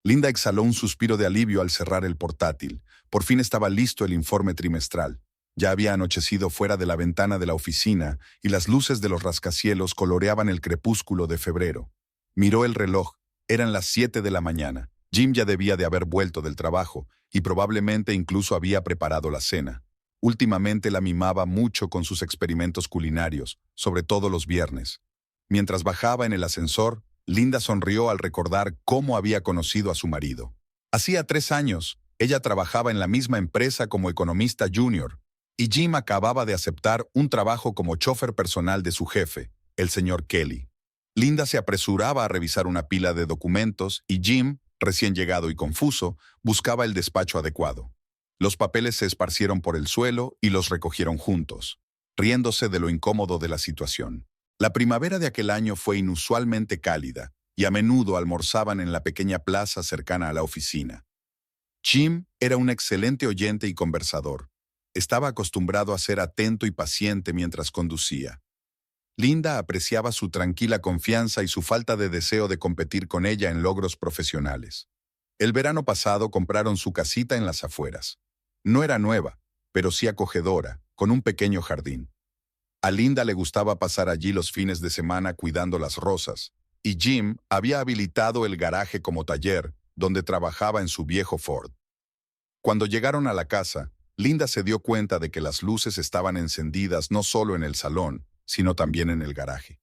Linda exhaló un suspiro de alivio al cerrar el portátil. Por fin estaba listo el informe trimestral. Ya había anochecido fuera de la ventana de la oficina y las luces de los rascacielos coloreaban el crepúsculo de febrero. Miró el reloj. Eran las 7 de la mañana. Jim ya debía de haber vuelto del trabajo y probablemente incluso había preparado la cena. Últimamente la mimaba mucho con sus experimentos culinarios, sobre todo los viernes. Mientras bajaba en el ascensor, Linda sonrió al recordar cómo había conocido a su marido. Hacía 3 años, ella trabajaba en la misma empresa como economista junior, y Jim acababa de aceptar un trabajo como chofer personal de su jefe, el señor Kelly. Linda se apresuraba a revisar una pila de documentos y Jim, recién llegado y confuso, buscaba el despacho adecuado. Los papeles se esparcieron por el suelo y los recogieron juntos, riéndose de lo incómodo de la situación. La primavera de aquel año fue inusualmente cálida, y a menudo almorzaban en la pequeña plaza cercana a la oficina. Jim era un excelente oyente y conversador. Estaba acostumbrado a ser atento y paciente mientras conducía. Linda apreciaba su tranquila confianza y su falta de deseo de competir con ella en logros profesionales. El verano pasado compraron su casita en las afueras. No era nueva, pero sí acogedora, con un pequeño jardín. A Linda le gustaba pasar allí los fines de semana cuidando las rosas, y Jim había habilitado el garaje como taller, donde trabajaba en su viejo Ford. Cuando llegaron a la casa, Linda se dio cuenta de que las luces estaban encendidas no solo en el salón, sino también en el garaje.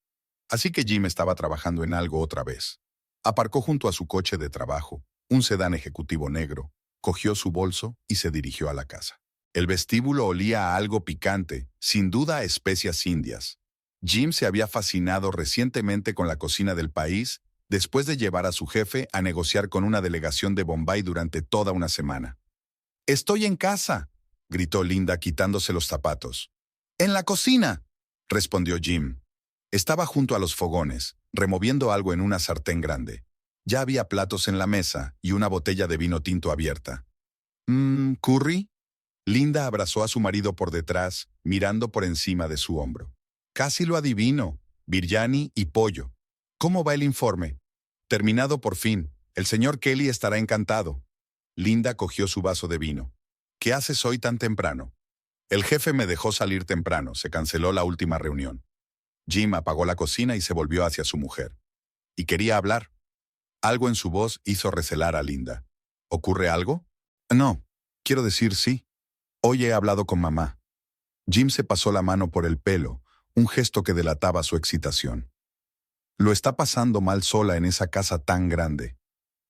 Así que Jim estaba trabajando en algo otra vez. Aparcó junto a su coche de trabajo, un sedán ejecutivo negro, cogió su bolso y se dirigió a la casa. El vestíbulo olía a algo picante, sin duda a especias indias. Jim se había fascinado recientemente con la cocina del país después de llevar a su jefe a negociar con una delegación de Bombay durante toda una semana. «¡Estoy en casa!», gritó Linda quitándose los zapatos. «¡En la cocina!», respondió Jim. Estaba junto a los fogones, removiendo algo en una sartén grande. Ya había platos en la mesa y una botella de vino tinto abierta. ¿Curry?». Linda abrazó a su marido por detrás, mirando por encima de su hombro. «Casi lo adivino. Biryani y pollo. ¿Cómo va el informe?». «Terminado por fin. El señor Kelly estará encantado». Linda cogió su vaso de vino. «¿Qué haces hoy tan temprano?». «El jefe me dejó salir temprano. Se canceló la última reunión». Jim apagó la cocina y se volvió hacia su mujer. «¿Y quería hablar?». Algo en su voz hizo recelar a Linda. «¿Ocurre algo?». «No. Quiero decir sí. Hoy he hablado con mamá». Jim se pasó la mano por el pelo, un gesto que delataba su excitación. «Lo está pasando mal sola en esa casa tan grande.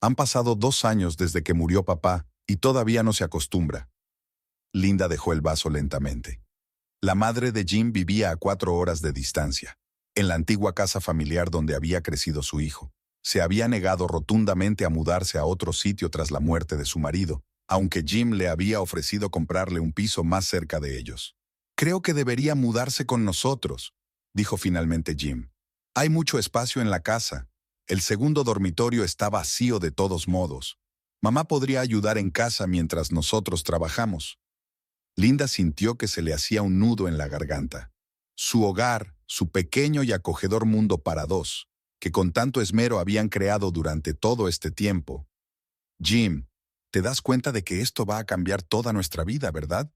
Han pasado 2 años desde que murió papá y todavía no se acostumbra». Linda dejó el vaso lentamente. La madre de Jim vivía a 4 horas de distancia, en la antigua casa familiar donde había crecido su hijo. Se había negado rotundamente a mudarse a otro sitio tras la muerte de su marido, aunque Jim le había ofrecido comprarle un piso más cerca de ellos. «Creo que debería mudarse con nosotros», dijo finalmente Jim. «Hay mucho espacio en la casa. El segundo dormitorio está vacío de todos modos. Mamá podría ayudar en casa mientras nosotros trabajamos». Linda sintió que se le hacía un nudo en la garganta. Su hogar, su pequeño y acogedor mundo para dos, que con tanto esmero habían creado durante todo este tiempo. «Jim, ¿te das cuenta de que esto va a cambiar toda nuestra vida, verdad?»,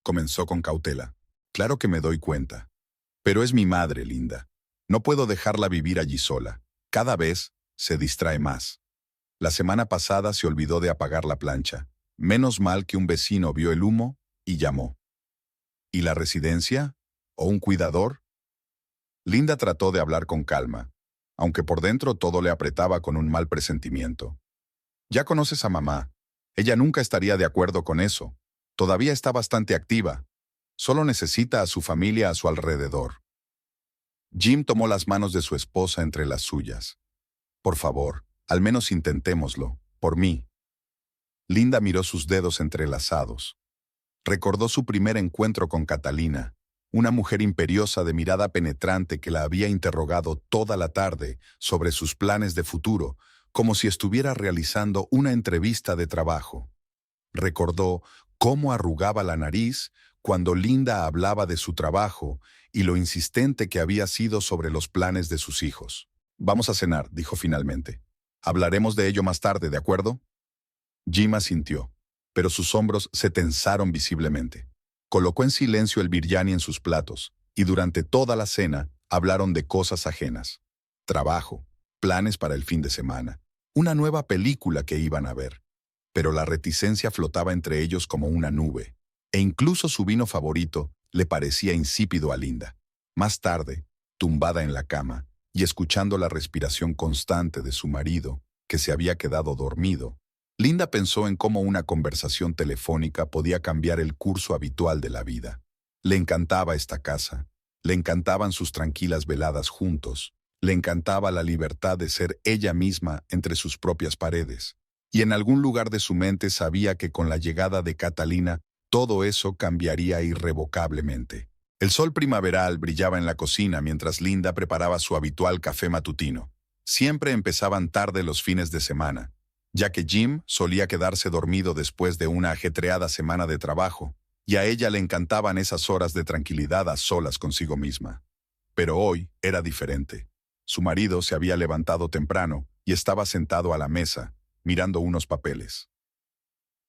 comenzó con cautela. «Claro que me doy cuenta. Pero es mi madre, Linda. No puedo dejarla vivir allí sola. Cada vez se distrae más. La semana pasada se olvidó de apagar la plancha. Menos mal que un vecino vio el humo y llamó». «¿Y la residencia? ¿O un cuidador?». Linda trató de hablar con calma, aunque por dentro todo le apretaba con un mal presentimiento. «Ya conoces a mamá. Ella nunca estaría de acuerdo con eso. Todavía está bastante activa. Solo necesita a su familia a su alrededor». Jim tomó las manos de su esposa entre las suyas. «Por favor, al menos intentémoslo, por mí». Linda miró sus dedos entrelazados. Recordó su primer encuentro con Catalina, una mujer imperiosa de mirada penetrante que la había interrogado toda la tarde sobre sus planes de futuro, como si estuviera realizando una entrevista de trabajo. Recordó cómo arrugaba la nariz cuando Linda hablaba de su trabajo y lo insistente que había sido sobre los planes de sus hijos. «Vamos a cenar», dijo finalmente. «Hablaremos de ello más tarde, ¿de acuerdo?». Jim asintió, pero sus hombros se tensaron visiblemente. Colocó en silencio el biryani en sus platos, y durante toda la cena hablaron de cosas ajenas. Trabajo, planes para el fin de semana, una nueva película que iban a ver. Pero la reticencia flotaba entre ellos como una nube, e incluso su vino favorito le parecía insípido a Linda. Más tarde, tumbada en la cama y escuchando la respiración constante de su marido, que se había quedado dormido, Linda pensó en cómo una conversación telefónica podía cambiar el curso habitual de la vida. Le encantaba esta casa, le encantaban sus tranquilas veladas juntos, le encantaba la libertad de ser ella misma entre sus propias paredes. Y en algún lugar de su mente sabía que con la llegada de Catalina todo eso cambiaría irrevocablemente. El sol primaveral brillaba en la cocina mientras Linda preparaba su habitual café matutino. Siempre empezaban tarde los fines de semana, ya que Jim solía quedarse dormido después de una ajetreada semana de trabajo, y a ella le encantaban esas horas de tranquilidad a solas consigo misma. Pero hoy era diferente. Su marido se había levantado temprano y estaba sentado a la mesa, mirando unos papeles.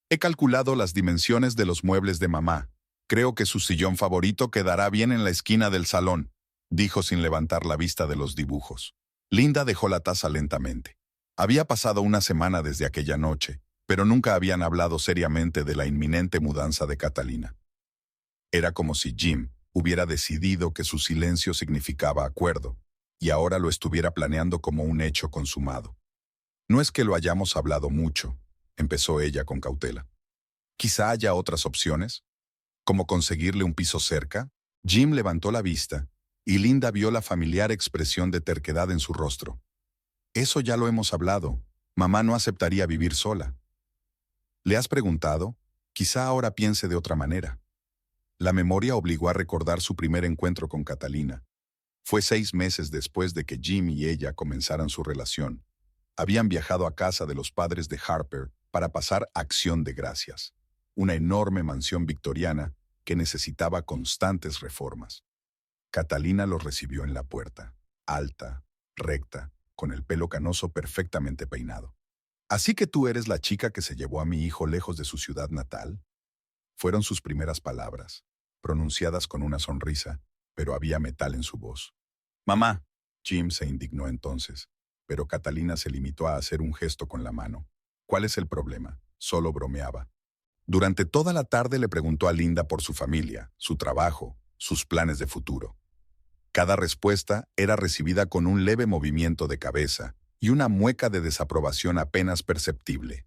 He calculado las dimensiones de los muebles de mamá. Creo que su sillón favorito quedará bien en la esquina del salón, dijo sin levantar la vista de los dibujos. Linda dejó la taza lentamente. Había pasado una semana desde aquella noche, pero nunca habían hablado seriamente de la inminente mudanza de Catalina. Era como si Jim hubiera decidido que su silencio significaba acuerdo, y ahora lo estuviera planeando como un hecho consumado. No es que lo hayamos hablado mucho, empezó ella con cautela. Quizá haya otras opciones, como conseguirle un piso cerca. Jim levantó la vista, y Linda vio la familiar expresión de terquedad en su rostro. Eso ya lo hemos hablado. Mamá no aceptaría vivir sola. ¿Le has preguntado? Quizá ahora piense de otra manera. La memoria obligó a recordar su primer encuentro con Catalina. Fue 6 meses después de que Jim y ella comenzaran su relación. Habían viajado a casa de los padres de Harper para pasar Acción de Gracias, una enorme mansión victoriana que necesitaba constantes reformas. Catalina los recibió en la puerta, alta, recta, con el pelo canoso perfectamente peinado. ¿Así que tú eres la chica que se llevó a mi hijo lejos de su ciudad natal? Fueron sus primeras palabras, pronunciadas con una sonrisa, pero había metal en su voz. Mamá, Jim se indignó entonces, pero Catalina se limitó a hacer un gesto con la mano. ¿Cuál es el problema? Solo bromeaba. Durante toda la tarde le preguntó a Linda por su familia, su trabajo, sus planes de futuro. Cada respuesta era recibida con un leve movimiento de cabeza y una mueca de desaprobación apenas perceptible,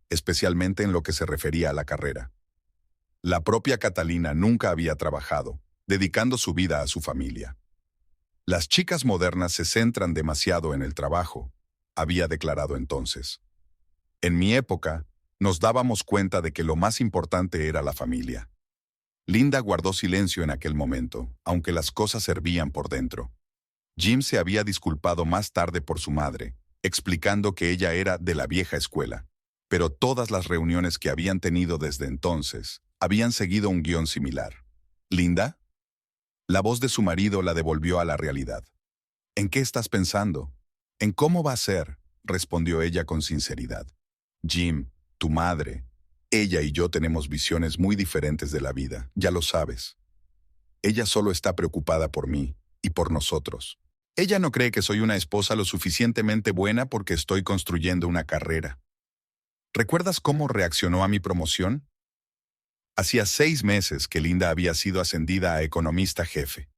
especialmente en lo que se refería a la carrera. La propia Catalina nunca había trabajado, dedicando su vida a su familia. Las chicas modernas se centran demasiado en el trabajo, había declarado entonces. En mi época, nos dábamos cuenta de que lo más importante era la familia. Linda guardó silencio en aquel momento, aunque las cosas hervían por dentro. Jim se había disculpado más tarde por su madre, explicando que ella era de la vieja escuela, pero todas las reuniones que habían tenido desde entonces habían seguido un guión similar. ¿Linda? La voz de su marido la devolvió a la realidad. ¿En qué estás pensando? ¿En cómo va a ser?, respondió ella con sinceridad. Jim, tu madre, ella y yo tenemos visiones muy diferentes de la vida, ya lo sabes. Ella solo está preocupada por mí y por nosotros. Ella no cree que soy una esposa lo suficientemente buena porque estoy construyendo una carrera. ¿Recuerdas cómo reaccionó a mi promoción? Hacía 6 meses que Linda había sido ascendida a economista jefe.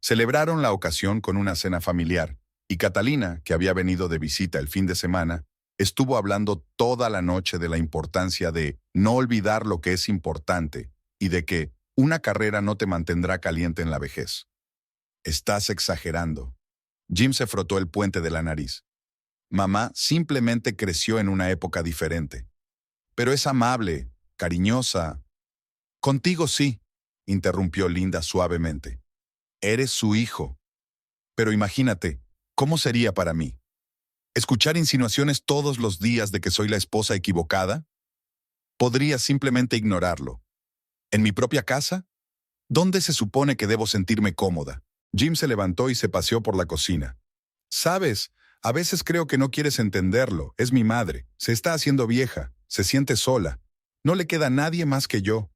Celebraron la ocasión con una cena familiar, y Catalina, que había venido de visita el fin de semana, estuvo hablando toda la noche de la importancia de no olvidar lo que es importante y de que una carrera no te mantendrá caliente en la vejez. Estás exagerando. Jim se frotó el puente de la nariz. Mamá simplemente creció en una época diferente. Pero es amable, cariñosa. Contigo sí, interrumpió Linda suavemente. Eres su hijo. Pero imagínate, ¿cómo sería para mí? ¿Escuchar insinuaciones todos los días de que soy la esposa equivocada? Podría simplemente ignorarlo. ¿En mi propia casa? ¿Dónde se supone que debo sentirme cómoda? Jim se levantó y se paseó por la cocina. ¿Sabes? A veces creo que no quieres entenderlo. Es mi madre. Se está haciendo vieja. Se siente sola. No le queda nadie más que yo.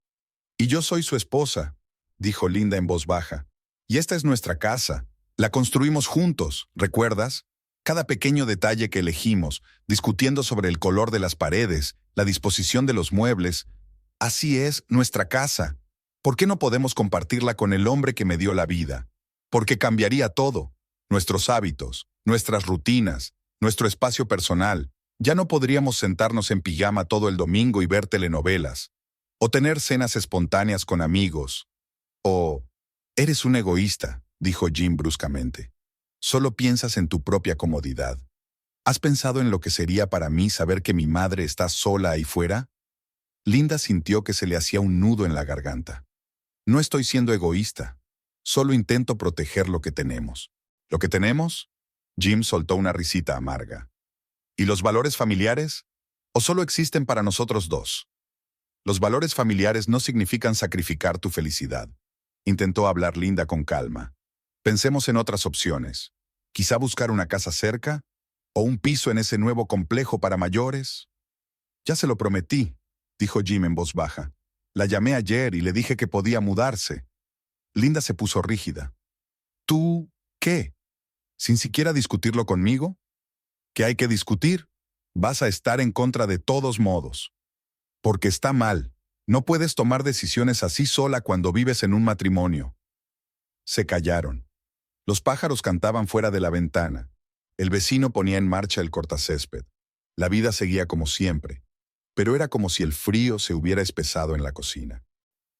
Y yo soy su esposa, dijo Linda en voz baja. Y esta es nuestra casa. La construimos juntos, ¿recuerdas? Cada pequeño detalle que elegimos, discutiendo sobre el color de las paredes, la disposición de los muebles. Así es nuestra casa. ¿Por qué no podemos compartirla con el hombre que me dio la vida? Porque cambiaría todo. Nuestros hábitos, nuestras rutinas, nuestro espacio personal. Ya no podríamos sentarnos en pijama todo el domingo y ver telenovelas. O tener cenas espontáneas con amigos. O... Eres un egoísta, dijo Jim bruscamente. Solo piensas en tu propia comodidad. ¿Has pensado en lo que sería para mí saber que mi madre está sola ahí fuera? Linda sintió que se le hacía un nudo en la garganta. No estoy siendo egoísta. Solo intento proteger lo que tenemos. ¿Lo que tenemos? Jim soltó una risita amarga. ¿Y los valores familiares? ¿O solo existen para nosotros dos? Los valores familiares no significan sacrificar tu felicidad. Intentó hablar Linda con calma. Pensemos en otras opciones. Quizá buscar una casa cerca, o un piso en ese nuevo complejo para mayores. Ya se lo prometí, dijo Jim en voz baja. La llamé ayer y le dije que podía mudarse. Linda se puso rígida. ¿Tú qué? ¿Sin siquiera discutirlo conmigo? ¿Qué hay que discutir? Vas a estar en contra de todos modos. Porque está mal. No puedes tomar decisiones así sola cuando vives en un matrimonio. Se callaron. Los pájaros cantaban fuera de la ventana. El vecino ponía en marcha el cortacésped. La vida seguía como siempre, pero era como si el frío se hubiera espesado en la cocina.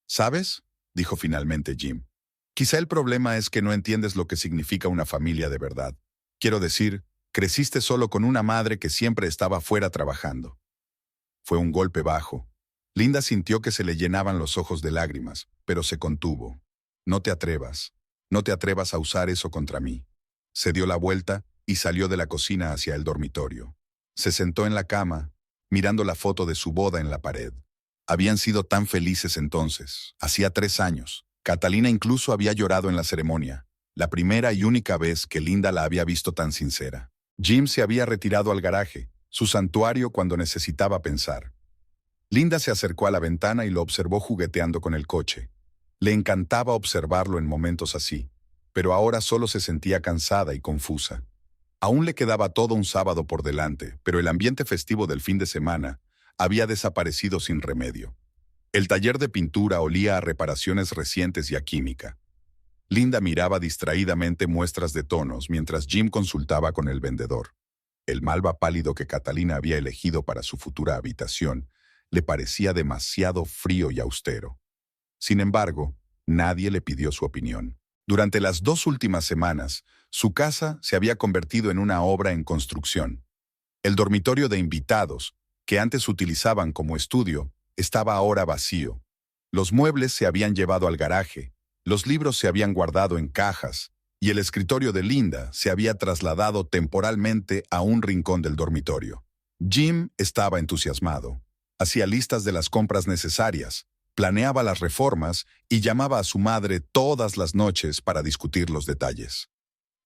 ¿Sabes?, dijo finalmente Jim. Quizá el problema es que no entiendes lo que significa una familia de verdad. Quiero decir, creciste solo con una madre que siempre estaba fuera trabajando. Fue un golpe bajo. Linda sintió que se le llenaban los ojos de lágrimas, pero se contuvo. No te atrevas a usar eso contra mí. Se dio la vuelta y salió de la cocina hacia el dormitorio. Se sentó en la cama, mirando la foto de su boda en la pared. Habían sido tan felices entonces, hacía 3 años. Catalina incluso había llorado en la ceremonia, la primera y única vez que Linda la había visto tan sincera. Jim se había retirado al garaje, su santuario cuando necesitaba pensar. Linda se acercó a la ventana y lo observó jugueteando con el coche. Le encantaba observarlo en momentos así, pero ahora solo se sentía cansada y confusa. Aún le quedaba todo un sábado por delante, pero el ambiente festivo del fin de semana había desaparecido sin remedio. El taller de pintura olía a reparaciones recientes y a química. Linda miraba distraídamente muestras de tonos mientras Jim consultaba con el vendedor. El malva pálido que Catalina había elegido para su futura habitación le parecía demasiado frío y austero. Sin embargo, nadie le pidió su opinión. Durante las 2 últimas semanas, su casa se había convertido en una obra en construcción. El dormitorio de invitados, que antes utilizaban como estudio, estaba ahora vacío. Los muebles se habían llevado al garaje, los libros se habían guardado en cajas, y el escritorio de Linda se había trasladado temporalmente a un rincón del dormitorio. Jim estaba entusiasmado. Hacía listas de las compras necesarias, planeaba las reformas y llamaba a su madre todas las noches para discutir los detalles.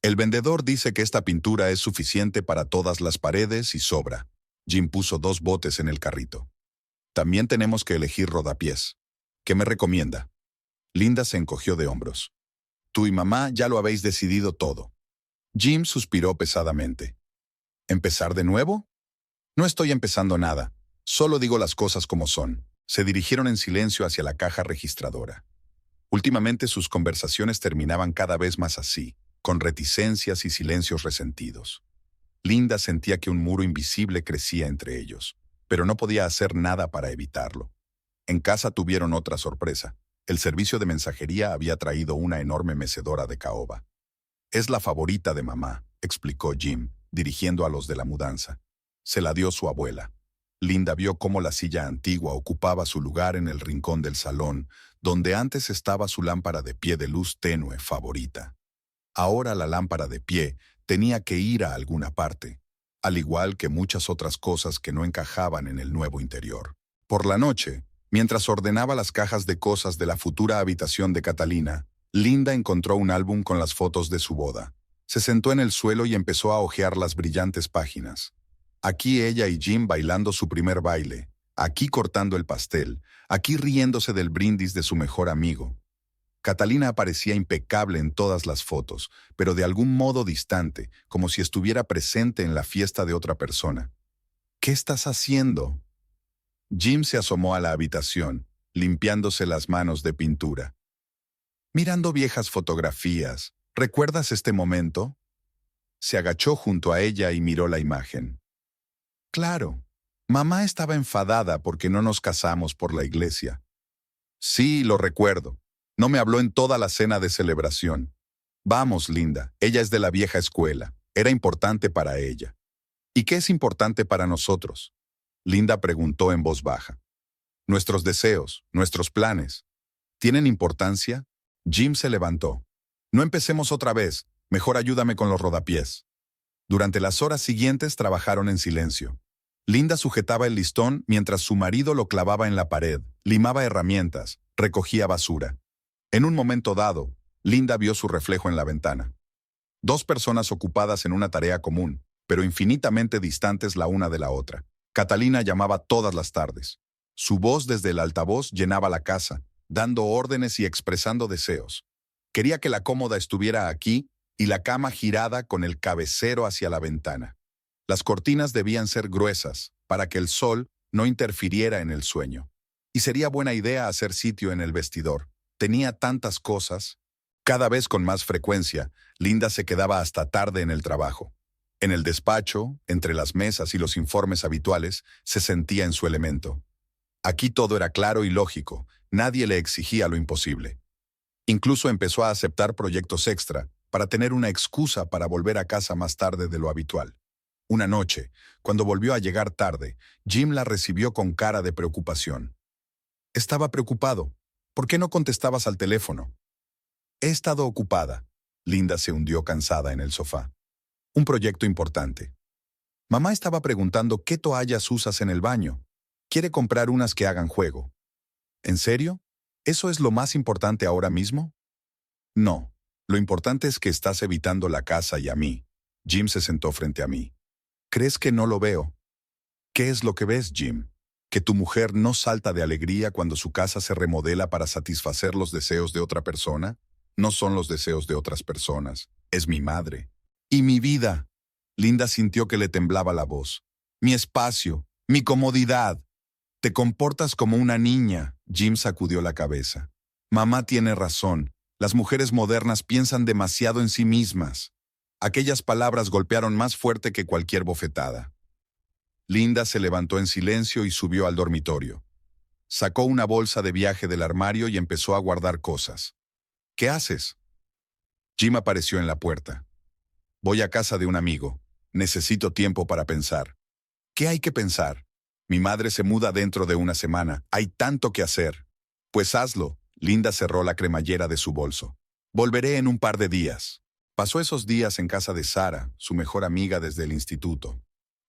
El vendedor dice que esta pintura es suficiente para todas las paredes y sobra. Jim puso 2 botes en el carrito. También tenemos que elegir rodapiés. ¿Qué me recomienda? Linda se encogió de hombros. Tú y mamá ya lo habéis decidido todo. Jim suspiró pesadamente. ¿Empezar de nuevo? No estoy empezando nada. Solo digo las cosas como son. Se dirigieron en silencio hacia la caja registradora. Últimamente sus conversaciones terminaban cada vez más así, con reticencias y silencios resentidos. Linda sentía que un muro invisible crecía entre ellos, pero no podía hacer nada para evitarlo. En casa tuvieron otra sorpresa. El servicio de mensajería había traído una enorme mecedora de caoba. Es la favorita de mamá, explicó Jim, dirigiendo a los de la mudanza. Se la dio su abuela. Linda vio cómo la silla antigua ocupaba su lugar en el rincón del salón, donde antes estaba su lámpara de pie de luz tenue favorita. Ahora la lámpara de pie tenía que ir a alguna parte, al igual que muchas otras cosas que no encajaban en el nuevo interior. Por la noche, mientras ordenaba las cajas de cosas de la futura habitación de Catalina, Linda encontró un álbum con las fotos de su boda. Se sentó en el suelo y empezó a hojear las brillantes páginas. Aquí ella y Jim bailando su primer baile, aquí cortando el pastel, aquí riéndose del brindis de su mejor amigo. Catalina aparecía impecable en todas las fotos, pero de algún modo distante, como si estuviera presente en la fiesta de otra persona. ¿Qué estás haciendo? Jim se asomó a la habitación, limpiándose las manos de pintura. Mirando viejas fotografías. ¿Recuerdas este momento? Se agachó junto a ella y miró la imagen. Claro, mamá estaba enfadada porque no nos casamos por la iglesia. Sí, lo recuerdo. No me habló en toda la cena de celebración. Vamos, Linda, ella es de la vieja escuela. Era importante para ella. ¿Y qué es importante para nosotros? Linda preguntó en voz baja. Nuestros deseos, nuestros planes. ¿Tienen importancia? Jim se levantó. No empecemos otra vez. Mejor ayúdame con los rodapiés. Durante las horas siguientes trabajaron en silencio. Linda sujetaba el listón mientras su marido lo clavaba en la pared, limaba herramientas, recogía basura. En un momento dado, Linda vio su reflejo en la ventana. Dos personas ocupadas en una tarea común, pero infinitamente distantes la una de la otra. Catalina llamaba todas las tardes. Su voz desde el altavoz llenaba la casa, dando órdenes y expresando deseos. Quería que la cómoda estuviera aquí y la cama girada con el cabecero hacia la ventana. Las cortinas debían ser gruesas para que el sol no interfiriera en el sueño. Y sería buena idea hacer sitio en el vestidor. Tenía tantas cosas. Cada vez con más frecuencia, Linda se quedaba hasta tarde en el trabajo. En el despacho, entre las mesas y los informes habituales, se sentía en su elemento. Aquí todo era claro y lógico. Nadie le exigía lo imposible. Incluso empezó a aceptar proyectos extra para tener una excusa para volver a casa más tarde de lo habitual. Una noche, cuando volvió a llegar tarde, Jim la recibió con cara de preocupación. Estaba preocupado. ¿Por qué no contestabas al teléfono? He estado ocupada. Linda se hundió cansada en el sofá. Un proyecto importante. Mamá estaba preguntando qué toallas usas en el baño. Quiere comprar unas que hagan juego. ¿En serio? ¿Eso es lo más importante ahora mismo? No. Lo importante es que estás evitando la casa y a mí. Jim se sentó frente a mí. ¿Crees que no lo veo? ¿Qué es lo que ves, Jim? ¿Que tu mujer no salta de alegría cuando su casa se remodela para satisfacer los deseos de otra persona? No son los deseos de otras personas. Es mi madre. Y mi vida. Linda sintió que le temblaba la voz. Mi espacio, mi comodidad. Te comportas como una niña. Jim sacudió la cabeza. Mamá tiene razón. Las mujeres modernas piensan demasiado en sí mismas. Aquellas palabras golpearon más fuerte que cualquier bofetada. Linda se levantó en silencio y subió al dormitorio. Sacó una bolsa de viaje del armario y empezó a guardar cosas. ¿Qué haces? Jim apareció en la puerta. Voy a casa de un amigo. Necesito tiempo para pensar. ¿Qué hay que pensar? Mi madre se muda dentro de una semana. Hay tanto que hacer. Pues hazlo. Linda cerró la cremallera de su bolso. Volveré en un par de días. Pasó esos días en casa de Sara, su mejor amiga desde el instituto.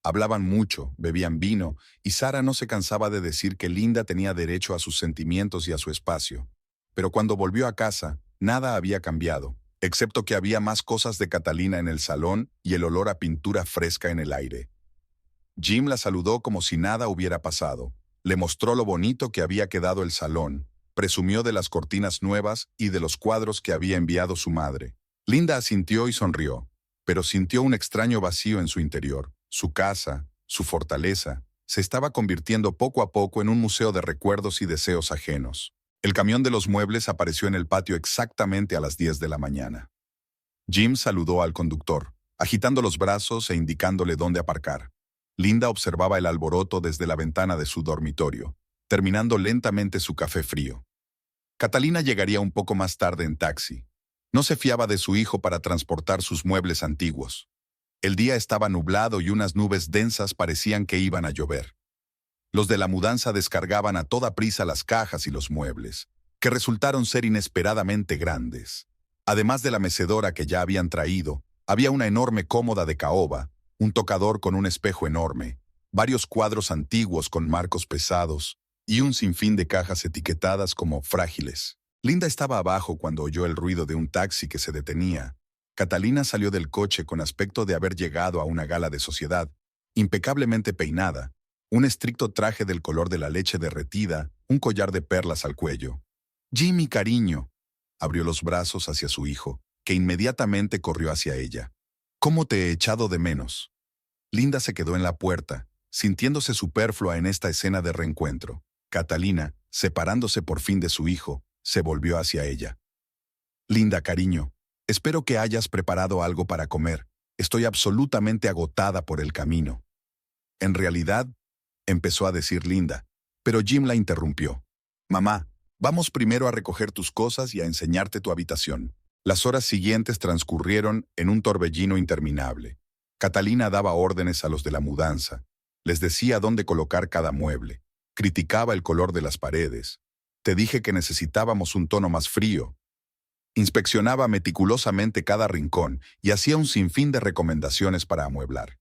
Hablaban mucho, bebían vino, y Sara no se cansaba de decir que Linda tenía derecho a sus sentimientos y a su espacio. Pero cuando volvió a casa, nada había cambiado, excepto que había más cosas de Catalina en el salón y el olor a pintura fresca en el aire. Jim la saludó como si nada hubiera pasado. Le mostró lo bonito que había quedado el salón, presumió de las cortinas nuevas y de los cuadros que había enviado su madre. Linda asintió y sonrió, pero sintió un extraño vacío en su interior. Su casa, su fortaleza, se estaba convirtiendo poco a poco en un museo de recuerdos y deseos ajenos. El camión de los muebles apareció en el patio exactamente a las 10 de la mañana. Jim saludó al conductor, agitando los brazos e indicándole dónde aparcar. Linda observaba el alboroto desde la ventana de su dormitorio, terminando lentamente su café frío. Catalina llegaría un poco más tarde en taxi. No se fiaba de su hijo para transportar sus muebles antiguos. El día estaba nublado y unas nubes densas parecían que iban a llover. Los de la mudanza descargaban a toda prisa las cajas y los muebles, que resultaron ser inesperadamente grandes. Además de la mecedora que ya habían traído, había una enorme cómoda de caoba, un tocador con un espejo enorme, varios cuadros antiguos con marcos pesados y un sinfín de cajas etiquetadas como frágiles. Linda estaba abajo cuando oyó el ruido de un taxi que se detenía. Catalina salió del coche con aspecto de haber llegado a una gala de sociedad, impecablemente peinada, un estricto traje del color de la leche derretida, un collar de perlas al cuello. «Jimmy, cariño», abrió los brazos hacia su hijo, que inmediatamente corrió hacia ella. «¿Cómo te he echado de menos?». Linda se quedó en la puerta, sintiéndose superflua en esta escena de reencuentro. Catalina, separándose por fin de su hijo, se volvió hacia ella. «Linda, cariño, espero que hayas preparado algo para comer. Estoy absolutamente agotada por el camino». «En realidad», empezó a decir Linda, pero Jim la interrumpió. «Mamá, vamos primero a recoger tus cosas y a enseñarte tu habitación». Las horas siguientes transcurrieron en un torbellino interminable. Catalina daba órdenes a los de la mudanza. Les decía dónde colocar cada mueble. Criticaba el color de las paredes. «Te dije que necesitábamos un tono más frío». Inspeccionaba meticulosamente cada rincón y hacía un sinfín de recomendaciones para amueblar.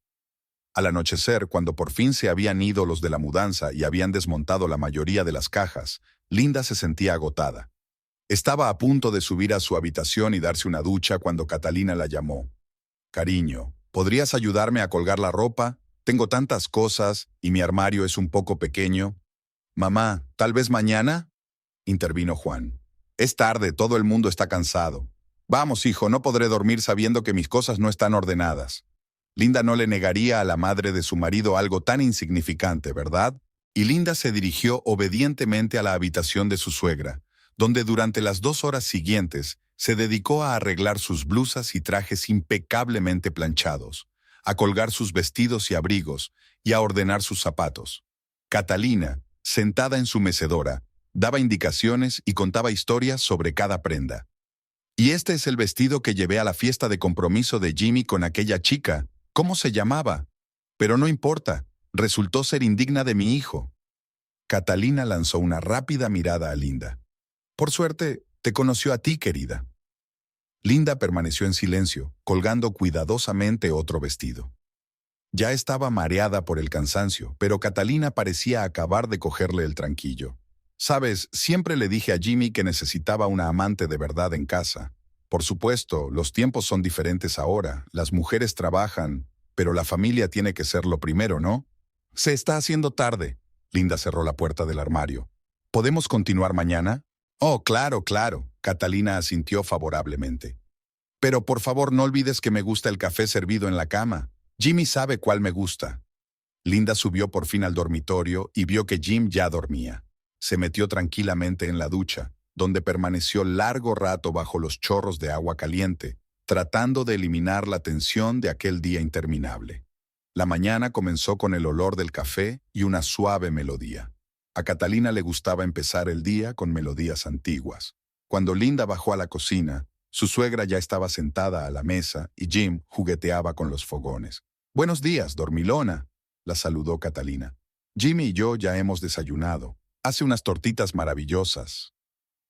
Al anochecer, cuando por fin se habían ido los de la mudanza y habían desmontado la mayoría de las cajas, Linda se sentía agotada. Estaba a punto de subir a su habitación y darse una ducha cuando Catalina la llamó. «Cariño, ¿podrías ayudarme a colgar la ropa? Tengo tantas cosas y mi armario es un poco pequeño». «Mamá, ¿tal vez mañana?», intervino Juan. «Es tarde, todo el mundo está cansado». «Vamos, hijo, no podré dormir sabiendo que mis cosas no están ordenadas». Linda no le negaría a la madre de su marido algo tan insignificante, ¿verdad? Y Linda se dirigió obedientemente a la habitación de su suegra, donde durante las 2 horas siguientes se dedicó a arreglar sus blusas y trajes impecablemente planchados, a colgar sus vestidos y abrigos y a ordenar sus zapatos. Catalina, sentada en su mecedora, daba indicaciones y contaba historias sobre cada prenda. «Y este es el vestido que llevé a la fiesta de compromiso de Jimmy con aquella chica. ¿Cómo se llamaba? Pero no importa, resultó ser indigna de mi hijo». Catalina lanzó una rápida mirada a Linda. «Por suerte, te conoció a ti, querida». Linda permaneció en silencio, colgando cuidadosamente otro vestido. Ya estaba mareada por el cansancio, pero Catalina parecía acabar de cogerle el tranquillo. «Sabes, siempre le dije a Jimmy que necesitaba una amante de verdad en casa. Por supuesto, los tiempos son diferentes ahora, las mujeres trabajan, pero la familia tiene que ser lo primero, ¿no? Se está haciendo tarde». Linda cerró la puerta del armario. «¿Podemos continuar mañana?» «Oh, claro, claro», Catalina asintió favorablemente. «Pero por favor no olvides que me gusta el café servido en la cama. Jimmy sabe cuál me gusta». Linda subió por fin al dormitorio y vio que Jim ya dormía. Se metió tranquilamente en la ducha, donde permaneció largo rato bajo los chorros de agua caliente, tratando de eliminar la tensión de aquel día interminable. La mañana comenzó con el olor del café y una suave melodía. A Catalina le gustaba empezar el día con melodías antiguas. Cuando Linda bajó a la cocina, su suegra ya estaba sentada a la mesa y Jim jugueteaba con los fogones. «Buenos días, dormilona», la saludó Catalina. «Jimmy y yo ya hemos desayunado. Hace unas tortitas maravillosas».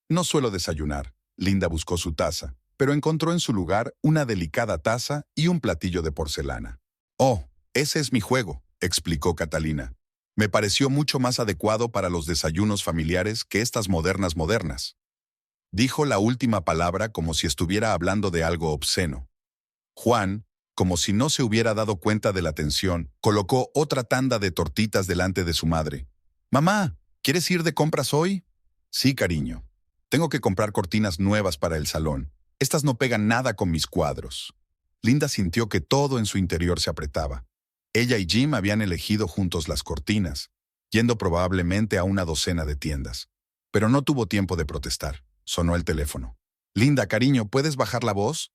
«No suelo desayunar». Linda buscó su taza, pero encontró en su lugar una delicada taza y un platillo de porcelana. «Oh, ese es mi juego», explicó Catalina. «Me pareció mucho más adecuado para los desayunos familiares que estas modernas». Dijo la última palabra como si estuviera hablando de algo obsceno. Juan, como si no se hubiera dado cuenta de la tensión, colocó otra tanda de tortitas delante de su madre. «Mamá, ¿quieres ir de compras hoy?» «Sí, cariño. Tengo que comprar cortinas nuevas para el salón. Estas no pegan nada con mis cuadros». Linda sintió que todo en su interior se apretaba. Ella y Jim habían elegido juntos las cortinas, yendo probablemente a una docena de tiendas. Pero no tuvo tiempo de protestar. Sonó el teléfono. «Linda, cariño, ¿puedes bajar la voz?»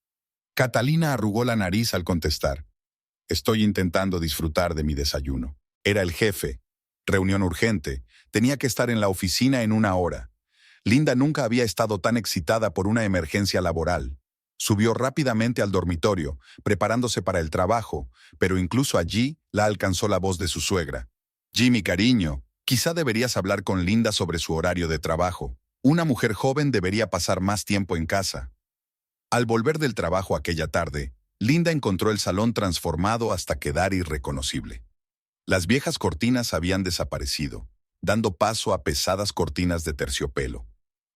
Catalina arrugó la nariz al contestar. «Estoy intentando disfrutar de mi desayuno». Era el jefe. Reunión urgente. Tenía que estar en la oficina en 1 hora. Linda nunca había estado tan excitada por una emergencia laboral. Subió rápidamente al dormitorio, preparándose para el trabajo, pero incluso allí la alcanzó la voz de su suegra. «Jimmy, cariño, quizá deberías hablar con Linda sobre su horario de trabajo. Una mujer joven debería pasar más tiempo en casa». Al volver del trabajo aquella tarde, Linda encontró el salón transformado hasta quedar irreconocible. Las viejas cortinas habían desaparecido, dando paso a pesadas cortinas de terciopelo.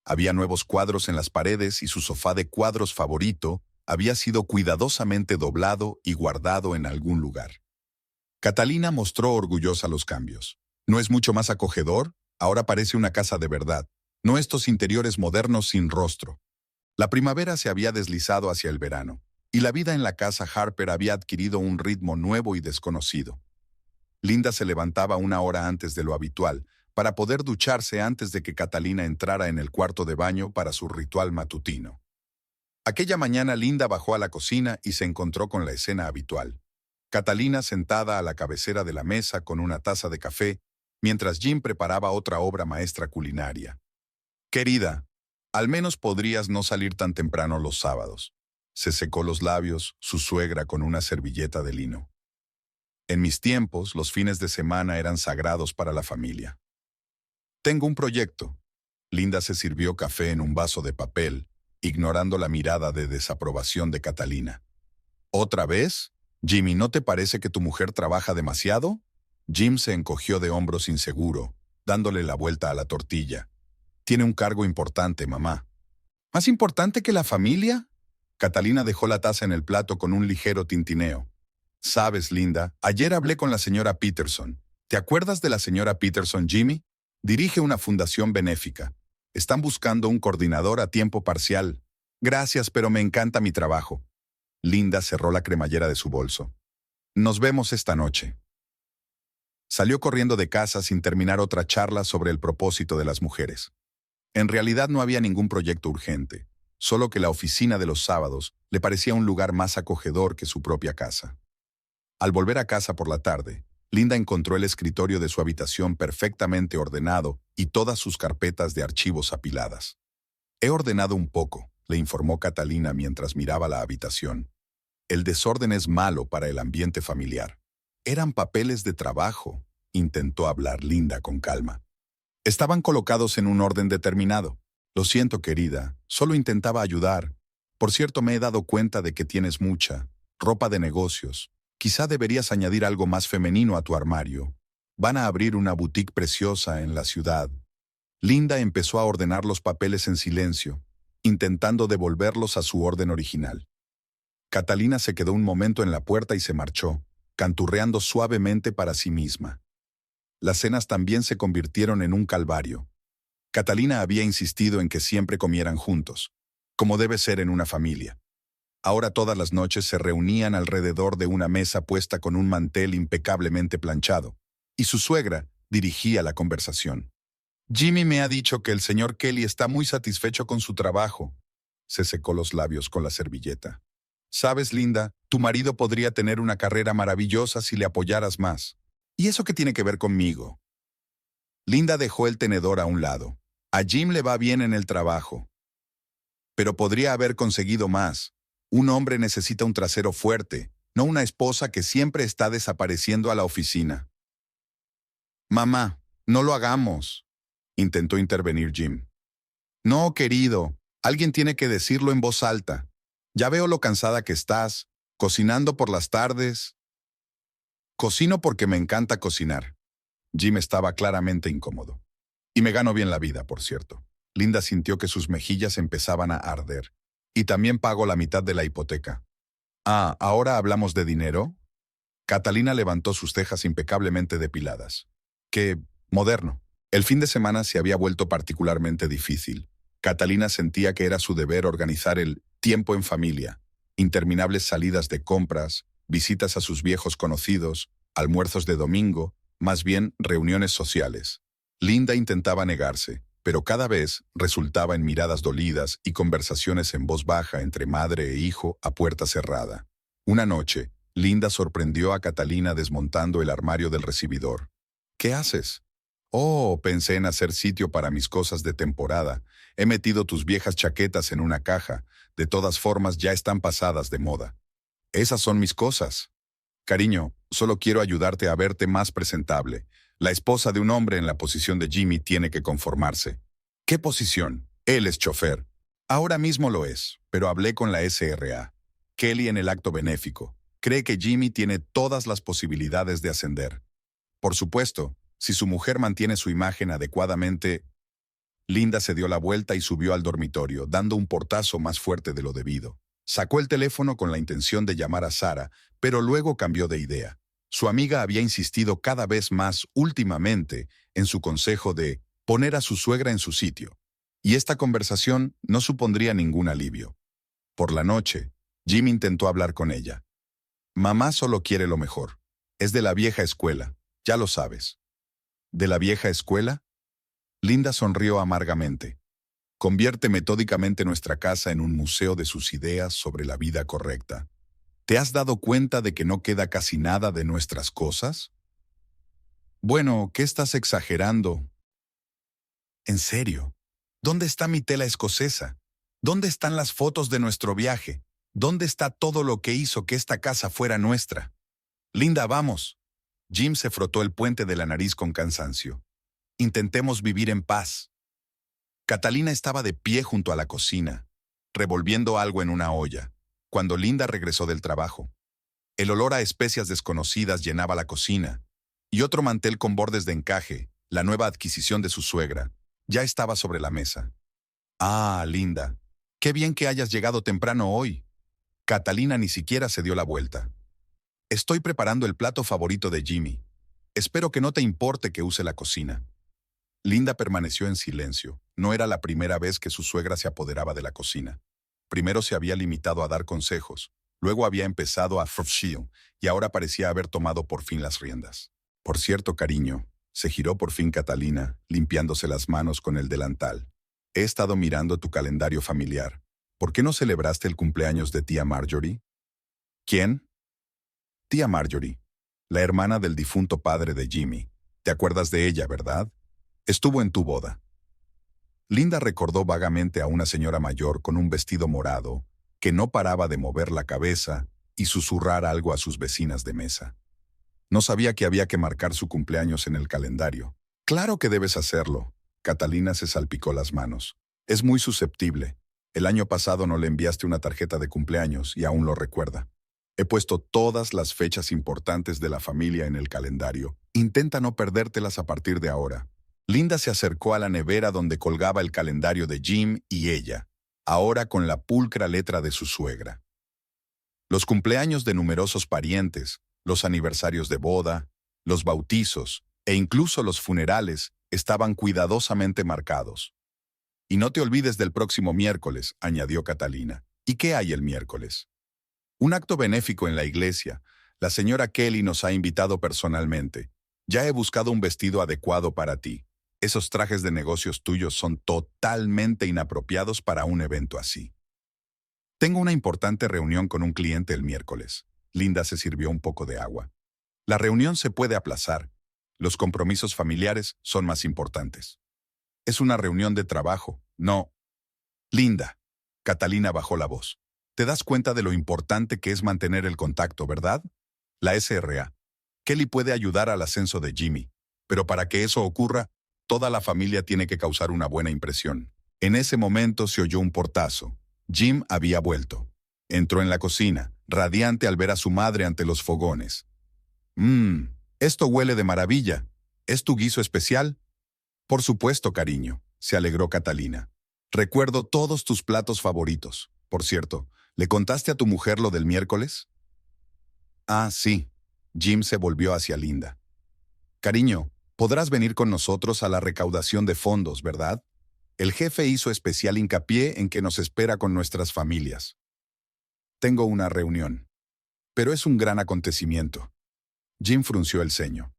Había nuevos cuadros en las paredes y su sofá de cuadros favorito había sido cuidadosamente doblado y guardado en algún lugar. Catalina mostró orgullosa los cambios. ¿No es mucho más acogedor? Ahora parece una casa de verdad, no estos interiores modernos sin rostro. La primavera se había deslizado hacia el verano, y la vida en la casa Harper había adquirido un ritmo nuevo y desconocido. Linda se levantaba una hora antes de lo habitual, para poder ducharse antes de que Catalina entrara en el cuarto de baño para su ritual matutino. Aquella mañana Linda bajó a la cocina y se encontró con la escena habitual. Catalina sentada a la cabecera de la mesa con una taza de café, mientras Jim preparaba otra obra maestra culinaria. «Querida, al menos podrías no salir tan temprano los sábados». Se secó los labios su suegra con una servilleta de lino. «En mis tiempos, los fines de semana eran sagrados para la familia». «Tengo un proyecto». Linda se sirvió café en un vaso de papel, ignorando la mirada de desaprobación de Catalina. «¿Otra vez? Jimmy, ¿no te parece que tu mujer trabaja demasiado?» Jim se encogió de hombros inseguro, dándole la vuelta a la tortilla. «Tiene un cargo importante, mamá». «¿Más importante que la familia?» Catalina dejó la taza en el plato con un ligero tintineo. «Sabes, Linda, ayer hablé con la señora Peterson. ¿Te acuerdas de la señora Peterson, Jimmy? Dirige una fundación benéfica. Están buscando un coordinador a tiempo parcial. Gracias, pero me encanta mi trabajo». Linda cerró la cremallera de su bolso. «Nos vemos esta noche». Salió corriendo de casa sin terminar otra charla sobre el propósito de las mujeres. En realidad no había ningún proyecto urgente, solo que la oficina de los sábados le parecía un lugar más acogedor que su propia casa. Al volver a casa por la tarde, Linda encontró el escritorio de su habitación perfectamente ordenado y todas sus carpetas de archivos apiladas. «He ordenado un poco», le informó Catalina mientras miraba la habitación. «El desorden es malo para el ambiente familiar». «Eran papeles de trabajo», intentó hablar Linda con calma. «Estaban colocados en un orden determinado». «Lo siento, querida, solo intentaba ayudar. Por cierto, me he dado cuenta de que tienes mucha ropa de negocios. Quizá deberías añadir algo más femenino a tu armario. Van a abrir una boutique preciosa en la ciudad». Linda empezó a ordenar los papeles en silencio, intentando devolverlos a su orden original. Catalina se quedó un momento en la puerta y se marchó, canturreando suavemente para sí misma. Las cenas también se convirtieron en un calvario. Catalina había insistido en que siempre comieran juntos, como debe ser en una familia. Ahora todas las noches se reunían alrededor de una mesa puesta con un mantel impecablemente planchado, y su suegra dirigía la conversación. «Jimmy me ha dicho que el señor Kelly está muy satisfecho con su trabajo». Se secó los labios con la servilleta. «Sabes, Linda, tu marido podría tener una carrera maravillosa si le apoyaras más. ¿Y eso qué tiene que ver conmigo?» Linda dejó el tenedor a un lado. «A Jim le va bien en el trabajo. Pero podría haber conseguido más. Un hombre necesita un trasero fuerte, no una esposa que siempre está desapareciendo a la oficina». «Mamá, no lo hagamos», intentó intervenir Jim. «No, querido, alguien tiene que decirlo en voz alta. Ya veo lo cansada que estás, cocinando por las tardes». «Cocino porque me encanta cocinar». Jim estaba claramente incómodo. «Y me gano bien la vida, por cierto». Linda sintió que sus mejillas empezaban a arder. «Y también pago la mitad de la hipoteca». «Ah, ¿ahora hablamos de dinero?» Catalina levantó sus cejas impecablemente depiladas. «Qué moderno». El fin de semana se había vuelto particularmente difícil. Catalina sentía que era su deber organizar el tiempo en familia, interminables salidas de compras, visitas a sus viejos conocidos, almuerzos de domingo, más bien reuniones sociales. Linda intentaba negarse, pero cada vez resultaba en miradas dolidas y conversaciones en voz baja entre madre e hijo a puerta cerrada. Una noche, Linda sorprendió a Catalina desmontando el armario del recibidor. «¿Qué haces?» «Oh, pensé en hacer sitio para mis cosas de temporada. He metido tus viejas chaquetas en una caja. De todas formas, ya están pasadas de moda». «Esas son mis cosas». «Cariño, solo quiero ayudarte a verte más presentable. La esposa de un hombre en la posición de Jimmy tiene que conformarse». «¿Qué posición? Él es chofer». «Ahora mismo lo es, pero hablé con la SRA. Kelly en el acto benéfico. Cree que Jimmy tiene todas las posibilidades de ascender. Por supuesto, si su mujer mantiene su imagen adecuadamente». Linda se dio la vuelta y subió al dormitorio, dando un portazo más fuerte de lo debido. Sacó el teléfono con la intención de llamar a Sara, pero luego cambió de idea. Su amiga había insistido cada vez más últimamente en su consejo de poner a su suegra en su sitio, y esta conversación no supondría ningún alivio. Por la noche, Jim intentó hablar con ella. Mamá solo quiere lo mejor. Es de la vieja escuela, ya lo sabes. ¿De la vieja escuela? Linda sonrió amargamente. Convierte metódicamente nuestra casa en un museo de sus ideas sobre la vida correcta. ¿Te has dado cuenta de que no queda casi nada de nuestras cosas? Bueno, ¿qué estás exagerando? En serio, ¿dónde está mi tela escocesa? ¿Dónde están las fotos de nuestro viaje? ¿Dónde está todo lo que hizo que esta casa fuera nuestra? Linda, vamos. Jim se frotó el puente de la nariz con cansancio. Intentemos vivir en paz. Catalina estaba de pie junto a la cocina, revolviendo algo en una olla, cuando Linda regresó del trabajo. El olor a especias desconocidas llenaba la cocina, y otro mantel con bordes de encaje, la nueva adquisición de su suegra, ya estaba sobre la mesa. Ah, Linda, qué bien que hayas llegado temprano hoy. Catalina ni siquiera se dio la vuelta. Estoy preparando el plato favorito de Jimmy. Espero que no te importe que use la cocina. Linda permaneció en silencio. No era la primera vez que su suegra se apoderaba de la cocina. Primero se había limitado a dar consejos, luego había empezado a frofshill y ahora parecía haber tomado por fin las riendas. Por cierto, cariño, se giró por fin Catalina, limpiándose las manos con el delantal. He estado mirando tu calendario familiar. ¿Por qué no celebraste el cumpleaños de tía Marjorie? ¿Quién? Tía Marjorie, la hermana del difunto padre de Jimmy. ¿Te acuerdas de ella, verdad? Estuvo en tu boda. Linda recordó vagamente a una señora mayor con un vestido morado, que no paraba de mover la cabeza y susurrar algo a sus vecinas de mesa. No sabía que había que marcar su cumpleaños en el calendario. Claro que debes hacerlo. Catalina se salpicó las manos. Es muy susceptible. El año pasado no le enviaste una tarjeta de cumpleaños y aún lo recuerda. He puesto todas las fechas importantes de la familia en el calendario. Intenta no perdértelas a partir de ahora. Linda se acercó a la nevera donde colgaba el calendario de Jim y ella, ahora con la pulcra letra de su suegra. Los cumpleaños de numerosos parientes, los aniversarios de boda, los bautizos e incluso los funerales estaban cuidadosamente marcados. Y no te olvides del próximo miércoles, añadió Catalina. ¿Y qué hay el miércoles? Un acto benéfico en la iglesia. La señora Kelly nos ha invitado personalmente. Ya he buscado un vestido adecuado para ti. Esos trajes de negocios tuyos son totalmente inapropiados para un evento así. Tengo una importante reunión con un cliente el miércoles. Linda se sirvió un poco de agua. La reunión se puede aplazar. Los compromisos familiares son más importantes. Es una reunión de trabajo, no. Linda. Catalina bajó la voz. ¿Te das cuenta de lo importante que es mantener el contacto, verdad? La SRA. Kelly puede ayudar al ascenso de Jimmy, pero para que eso ocurra, toda la familia tiene que causar una buena impresión. En ese momento se oyó un portazo. Jim había vuelto. Entró en la cocina, radiante al ver a su madre ante los fogones. Esto huele de maravilla. ¿Es tu guiso especial? Por supuesto, cariño, se alegró Catalina. Recuerdo todos tus platos favoritos. Por cierto, ¿le contaste a tu mujer lo del miércoles? Ah, sí. Jim se volvió hacia Linda. Cariño, podrás venir con nosotros a la recaudación de fondos, ¿verdad? El jefe hizo especial hincapié en que nos espera con nuestras familias. Tengo una reunión. Pero es un gran acontecimiento. Jim frunció el ceño.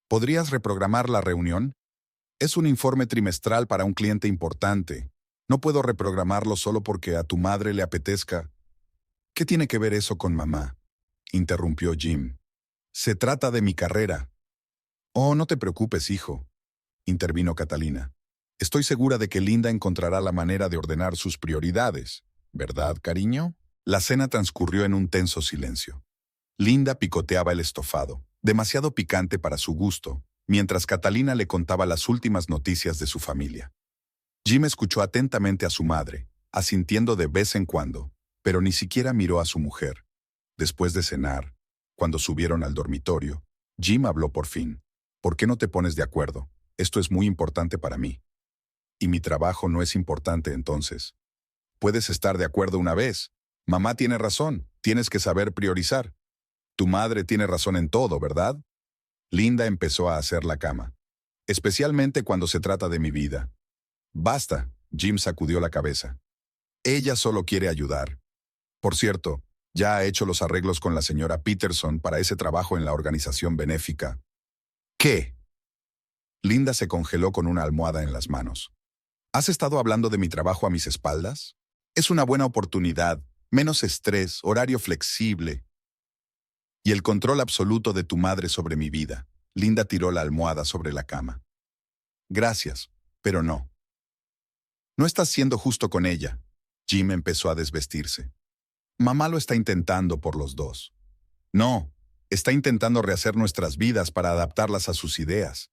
¿Podrías reprogramar la reunión? Es un informe trimestral para un cliente importante. No puedo reprogramarlo solo porque a tu madre le apetezca. ¿Qué tiene que ver eso con mamá? Interrumpió Jim. Se trata de mi carrera. Oh, no te preocupes, hijo, intervino Catalina. Estoy segura de que Linda encontrará la manera de ordenar sus prioridades. ¿Verdad, cariño? La cena transcurrió en un tenso silencio. Linda picoteaba el estofado, demasiado picante para su gusto, mientras Catalina le contaba las últimas noticias de su familia. Jim escuchó atentamente a su madre, asintiendo de vez en cuando, pero ni siquiera miró a su mujer. Después de cenar, cuando subieron al dormitorio, Jim habló por fin. ¿Por qué no te pones de acuerdo? Esto es muy importante para mí. ¿Y mi trabajo no es importante entonces? Puedes estar de acuerdo una vez. Mamá tiene razón, tienes que saber priorizar. Tu madre tiene razón en todo, ¿verdad? Linda empezó a hacer la cama. Especialmente cuando se trata de mi vida. Basta, Jim sacudió la cabeza. Ella solo quiere ayudar. Por cierto, ya ha hecho los arreglos con la señora Peterson para ese trabajo en la organización benéfica. ¿Qué? Linda se congeló con una almohada en las manos. ¿Has estado hablando de mi trabajo a mis espaldas? Es una buena oportunidad, menos estrés, horario flexible. Y el control absoluto de tu madre sobre mi vida. Linda tiró la almohada sobre la cama. Gracias, pero no. No estás siendo justo con ella. Jim empezó a desvestirse. Mamá lo está intentando por los dos. No, está intentando rehacer nuestras vidas para adaptarlas a sus ideas.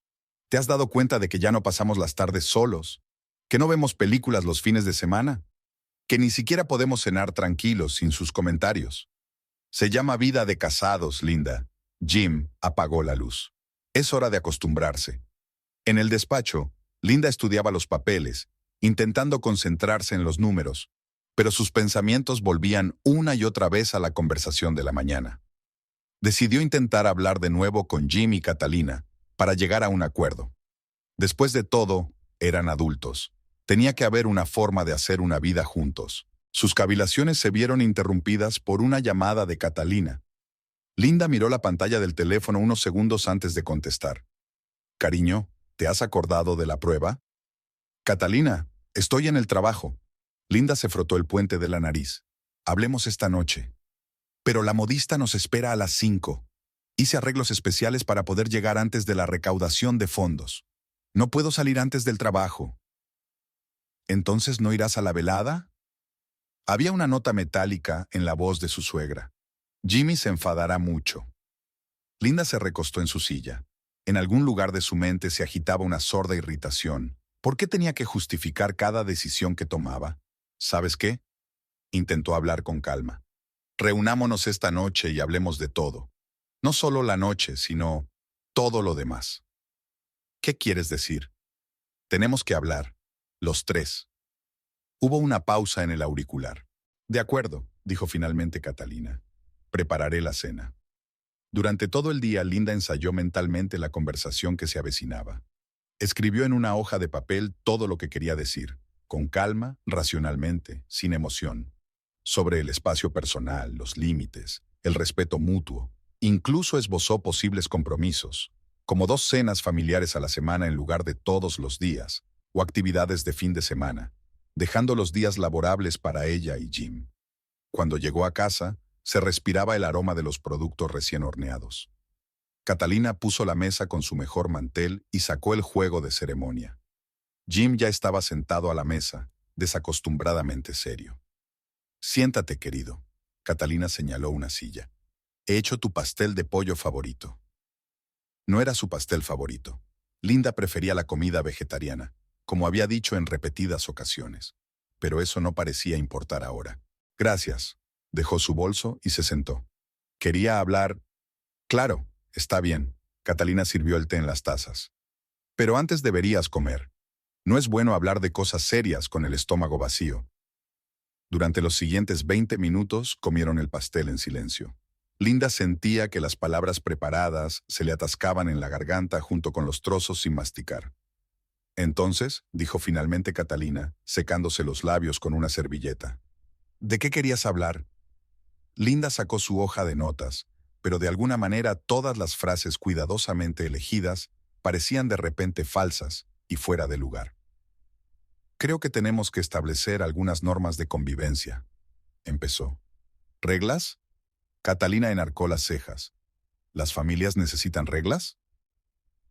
¿Te has dado cuenta de que ya no pasamos las tardes solos? ¿Que no vemos películas los fines de semana? ¿Que ni siquiera podemos cenar tranquilos sin sus comentarios? Se llama vida de casados, Linda. Jim apagó la luz. Es hora de acostumbrarse. En el despacho, Linda estudiaba los papeles, intentando concentrarse en los números, pero sus pensamientos volvían una y otra vez a la conversación de la mañana. Decidió intentar hablar de nuevo con Jim y Catalina para llegar a un acuerdo. Después de todo, eran adultos. Tenía que haber una forma de hacer una vida juntos. Sus cavilaciones se vieron interrumpidas por una llamada de Catalina. Linda miró la pantalla del teléfono unos segundos antes de contestar. Cariño, ¿te has acordado de la prueba? Catalina, estoy en el trabajo. Linda se frotó el puente de la nariz. Hablemos esta noche. Pero la modista nos espera a las 5. Hice arreglos especiales para poder llegar antes de la recaudación de fondos. No puedo salir antes del trabajo. ¿Entonces no irás a la velada? Había una nota metálica en la voz de su suegra. Jimmy se enfadará mucho. Linda se recostó en su silla. En algún lugar de su mente se agitaba una sorda irritación. ¿Por qué tenía que justificar cada decisión que tomaba? ¿Sabes qué? Intentó hablar con calma. Reunámonos esta noche y hablemos de todo. No solo la noche, sino todo lo demás. ¿Qué quieres decir? Tenemos que hablar, los tres. Hubo una pausa en el auricular. De acuerdo, dijo finalmente Catalina. Prepararé la cena. Durante todo el día, Linda ensayó mentalmente la conversación que se avecinaba. Escribió en una hoja de papel todo lo que quería decir, con calma, racionalmente, sin emoción. Sobre el espacio personal, los límites, el respeto mutuo. Incluso esbozó posibles compromisos, como 2 cenas familiares a la semana en lugar de todos los días, o actividades de fin de semana, dejando los días laborables para ella y Jim. Cuando llegó a casa, se respiraba el aroma de los productos recién horneados. Catalina puso la mesa con su mejor mantel y sacó el juego de ceremonia. Jim ya estaba sentado a la mesa, desacostumbradamente serio. Siéntate, querido. Catalina señaló una silla. He hecho tu pastel de pollo favorito. No era su pastel favorito. Linda prefería la comida vegetariana, como había dicho en repetidas ocasiones. Pero eso no parecía importar ahora. Gracias. Dejó su bolso y se sentó. Quería hablar. Claro, está bien. Catalina sirvió el té en las tazas. Pero antes deberías comer. No es bueno hablar de cosas serias con el estómago vacío. Durante los siguientes 20 minutos comieron el pastel en silencio. Linda sentía que las palabras preparadas se le atascaban en la garganta junto con los trozos sin masticar. Entonces, dijo finalmente Catalina, secándose los labios con una servilleta. ¿De qué querías hablar? Linda sacó su hoja de notas, pero de alguna manera todas las frases cuidadosamente elegidas parecían de repente falsas y fuera de lugar. Creo que tenemos que establecer algunas normas de convivencia, empezó. ¿Reglas? Catalina enarcó las cejas. ¿Las familias necesitan reglas?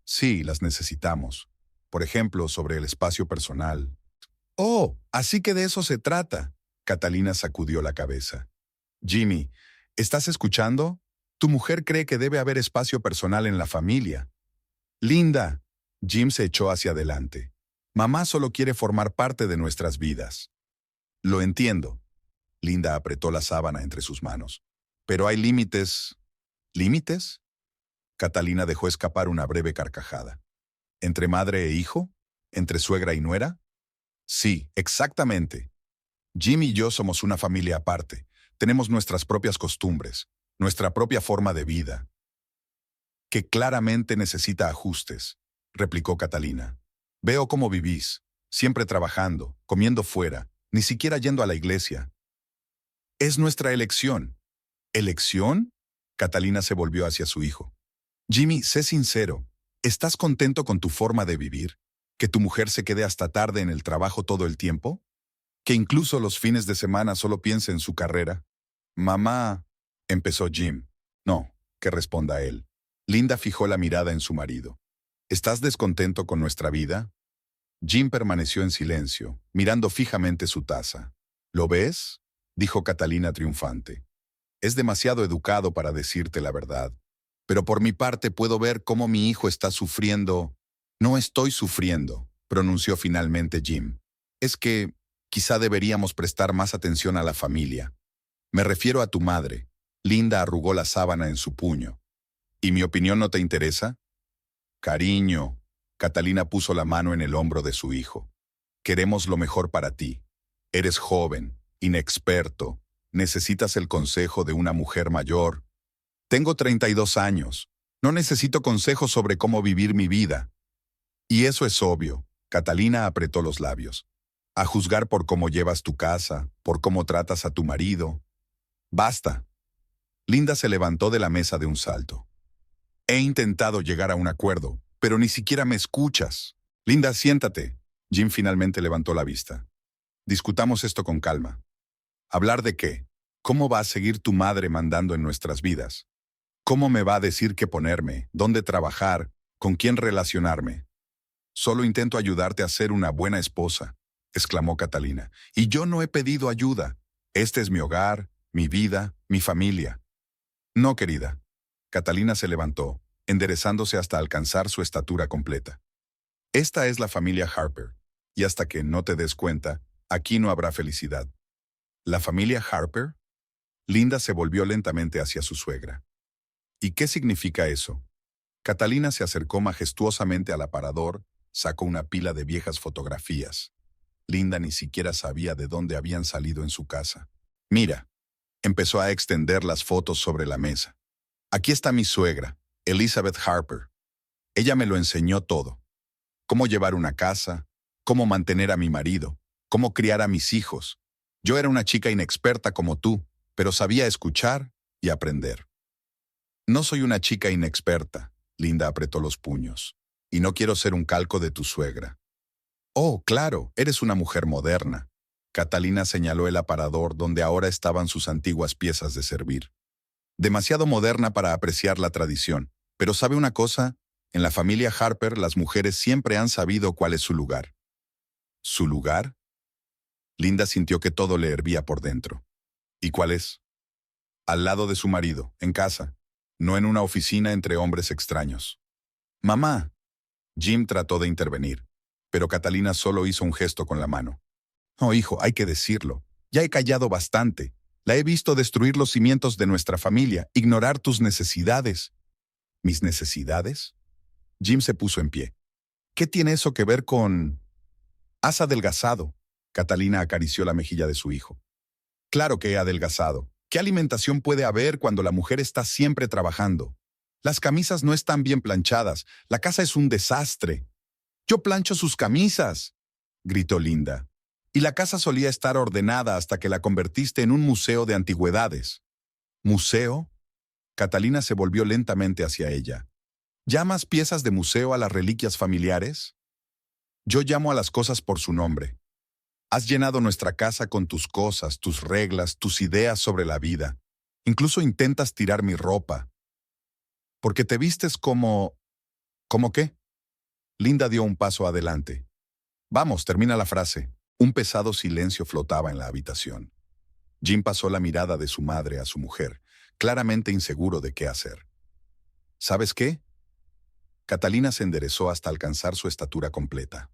Sí, las necesitamos. Por ejemplo, sobre el espacio personal. Oh, así que de eso se trata. Catalina sacudió la cabeza. Jimmy, ¿estás escuchando? Tu mujer cree que debe haber espacio personal en la familia. Linda. Jim se echó hacia adelante. Mamá solo quiere formar parte de nuestras vidas. Lo entiendo. Linda apretó la sábana entre sus manos. Pero hay límites. ¿Límites? Catalina dejó escapar una breve carcajada. ¿Entre madre e hijo? ¿Entre suegra y nuera? Sí, exactamente. Jim y yo somos una familia aparte. Tenemos nuestras propias costumbres. nuestra propia forma de vida, que claramente necesita ajustes, replicó Catalina. Veo cómo vivís, siempre trabajando, comiendo fuera, ni siquiera yendo a la iglesia. Es nuestra elección. ¿Elección? Catalina se volvió hacia su hijo. Jimmy, sé sincero, ¿estás contento con tu forma de vivir? ¿Que tu mujer se quede hasta tarde en el trabajo todo el tiempo? ¿Que incluso los fines de semana solo piense en su carrera? Mamá, empezó Jim. No, que responda él. Linda fijó la mirada en su marido. ¿Estás descontento con nuestra vida? Jim permaneció en silencio, mirando fijamente su taza. ¿Lo ves?, dijo Catalina triunfante. Es demasiado educado para decirte la verdad. Pero por mi parte puedo ver cómo mi hijo está sufriendo. No estoy sufriendo, pronunció finalmente Jim. Es que quizá deberíamos prestar más atención a la familia. Me refiero a tu madre. Linda arrugó la sábana en su puño. ¿Y mi opinión no te interesa? Cariño, Catalina puso la mano en el hombro de su hijo. Queremos lo mejor para ti. Eres joven, inexperto, necesitas el consejo de una mujer mayor. Tengo 32 años. No necesito consejos sobre cómo vivir mi vida. Y eso es obvio. Catalina apretó los labios. A juzgar por cómo llevas tu casa, por cómo tratas a tu marido. Basta. Linda se levantó de la mesa de un salto. He intentado llegar a un acuerdo, pero ni siquiera me escuchas. Linda, siéntate. Jim finalmente levantó la vista. Discutamos esto con calma. ¿Hablar de qué? ¿Cómo va a seguir tu madre mandando en nuestras vidas? ¿Cómo me va a decir qué ponerme, dónde trabajar, con quién relacionarme? Solo intento ayudarte a ser una buena esposa, exclamó Catalina. Y yo no he pedido ayuda. Este es mi hogar, mi vida, mi familia. No, querida. Catalina se levantó, enderezándose hasta alcanzar su estatura completa. Esta es la familia Harper, y hasta que no te des cuenta, aquí no habrá felicidad. ¿La familia Harper? Linda se volvió lentamente hacia su suegra. ¿Y qué significa eso? Catalina se acercó majestuosamente al aparador, sacó una pila de viejas fotografías. Linda ni siquiera sabía de dónde habían salido en su casa. Mira, empezó a extender las fotos sobre la mesa. Aquí está mi suegra, Elizabeth Harper. Ella me lo enseñó todo. Cómo llevar una casa, cómo mantener a mi marido, cómo criar a mis hijos. Yo era una chica inexperta como tú, pero sabía escuchar y aprender. No soy una chica inexperta, Linda apretó los puños, y no quiero ser un calco de tu suegra. Oh, claro, eres una mujer moderna. Catalina señaló el aparador donde ahora estaban sus antiguas piezas de servir. Demasiado moderna para apreciar la tradición, pero ¿sabe una cosa? En la familia Harper las mujeres siempre han sabido cuál es su lugar. ¿Su lugar? Linda sintió que todo le hervía por dentro. ¿Y cuál es? Al lado de su marido, en casa, no en una oficina entre hombres extraños. Mamá. Jim trató de intervenir, pero Catalina solo hizo un gesto con la mano. Oh, hijo, hay que decirlo. Ya he callado bastante. La he visto destruir los cimientos de nuestra familia, ignorar tus necesidades. ¿Mis necesidades? Jim se puso en pie. ¿Qué tiene eso que ver con...? Has adelgazado. Catalina acarició la mejilla de su hijo. Claro que he adelgazado. ¿Qué alimentación puede haber cuando la mujer está siempre trabajando? Las camisas no están bien planchadas. La casa es un desastre. Yo plancho sus camisas, gritó Linda. Y la casa solía estar ordenada hasta que la convertiste en un museo de antigüedades. ¿Museo? Catalina se volvió lentamente hacia ella. ¿Llamas piezas de museo a las reliquias familiares? Yo llamo a las cosas por su nombre. Has llenado nuestra casa con tus cosas, tus reglas, tus ideas sobre la vida. Incluso intentas tirar mi ropa. Porque te vistes como... ¿Cómo qué? Linda dio un paso adelante. Vamos, termina la frase. Un pesado silencio flotaba en la habitación. Jim pasó la mirada de su madre a su mujer, claramente inseguro de qué hacer. ¿Sabes qué? Catalina se enderezó hasta alcanzar su estatura completa.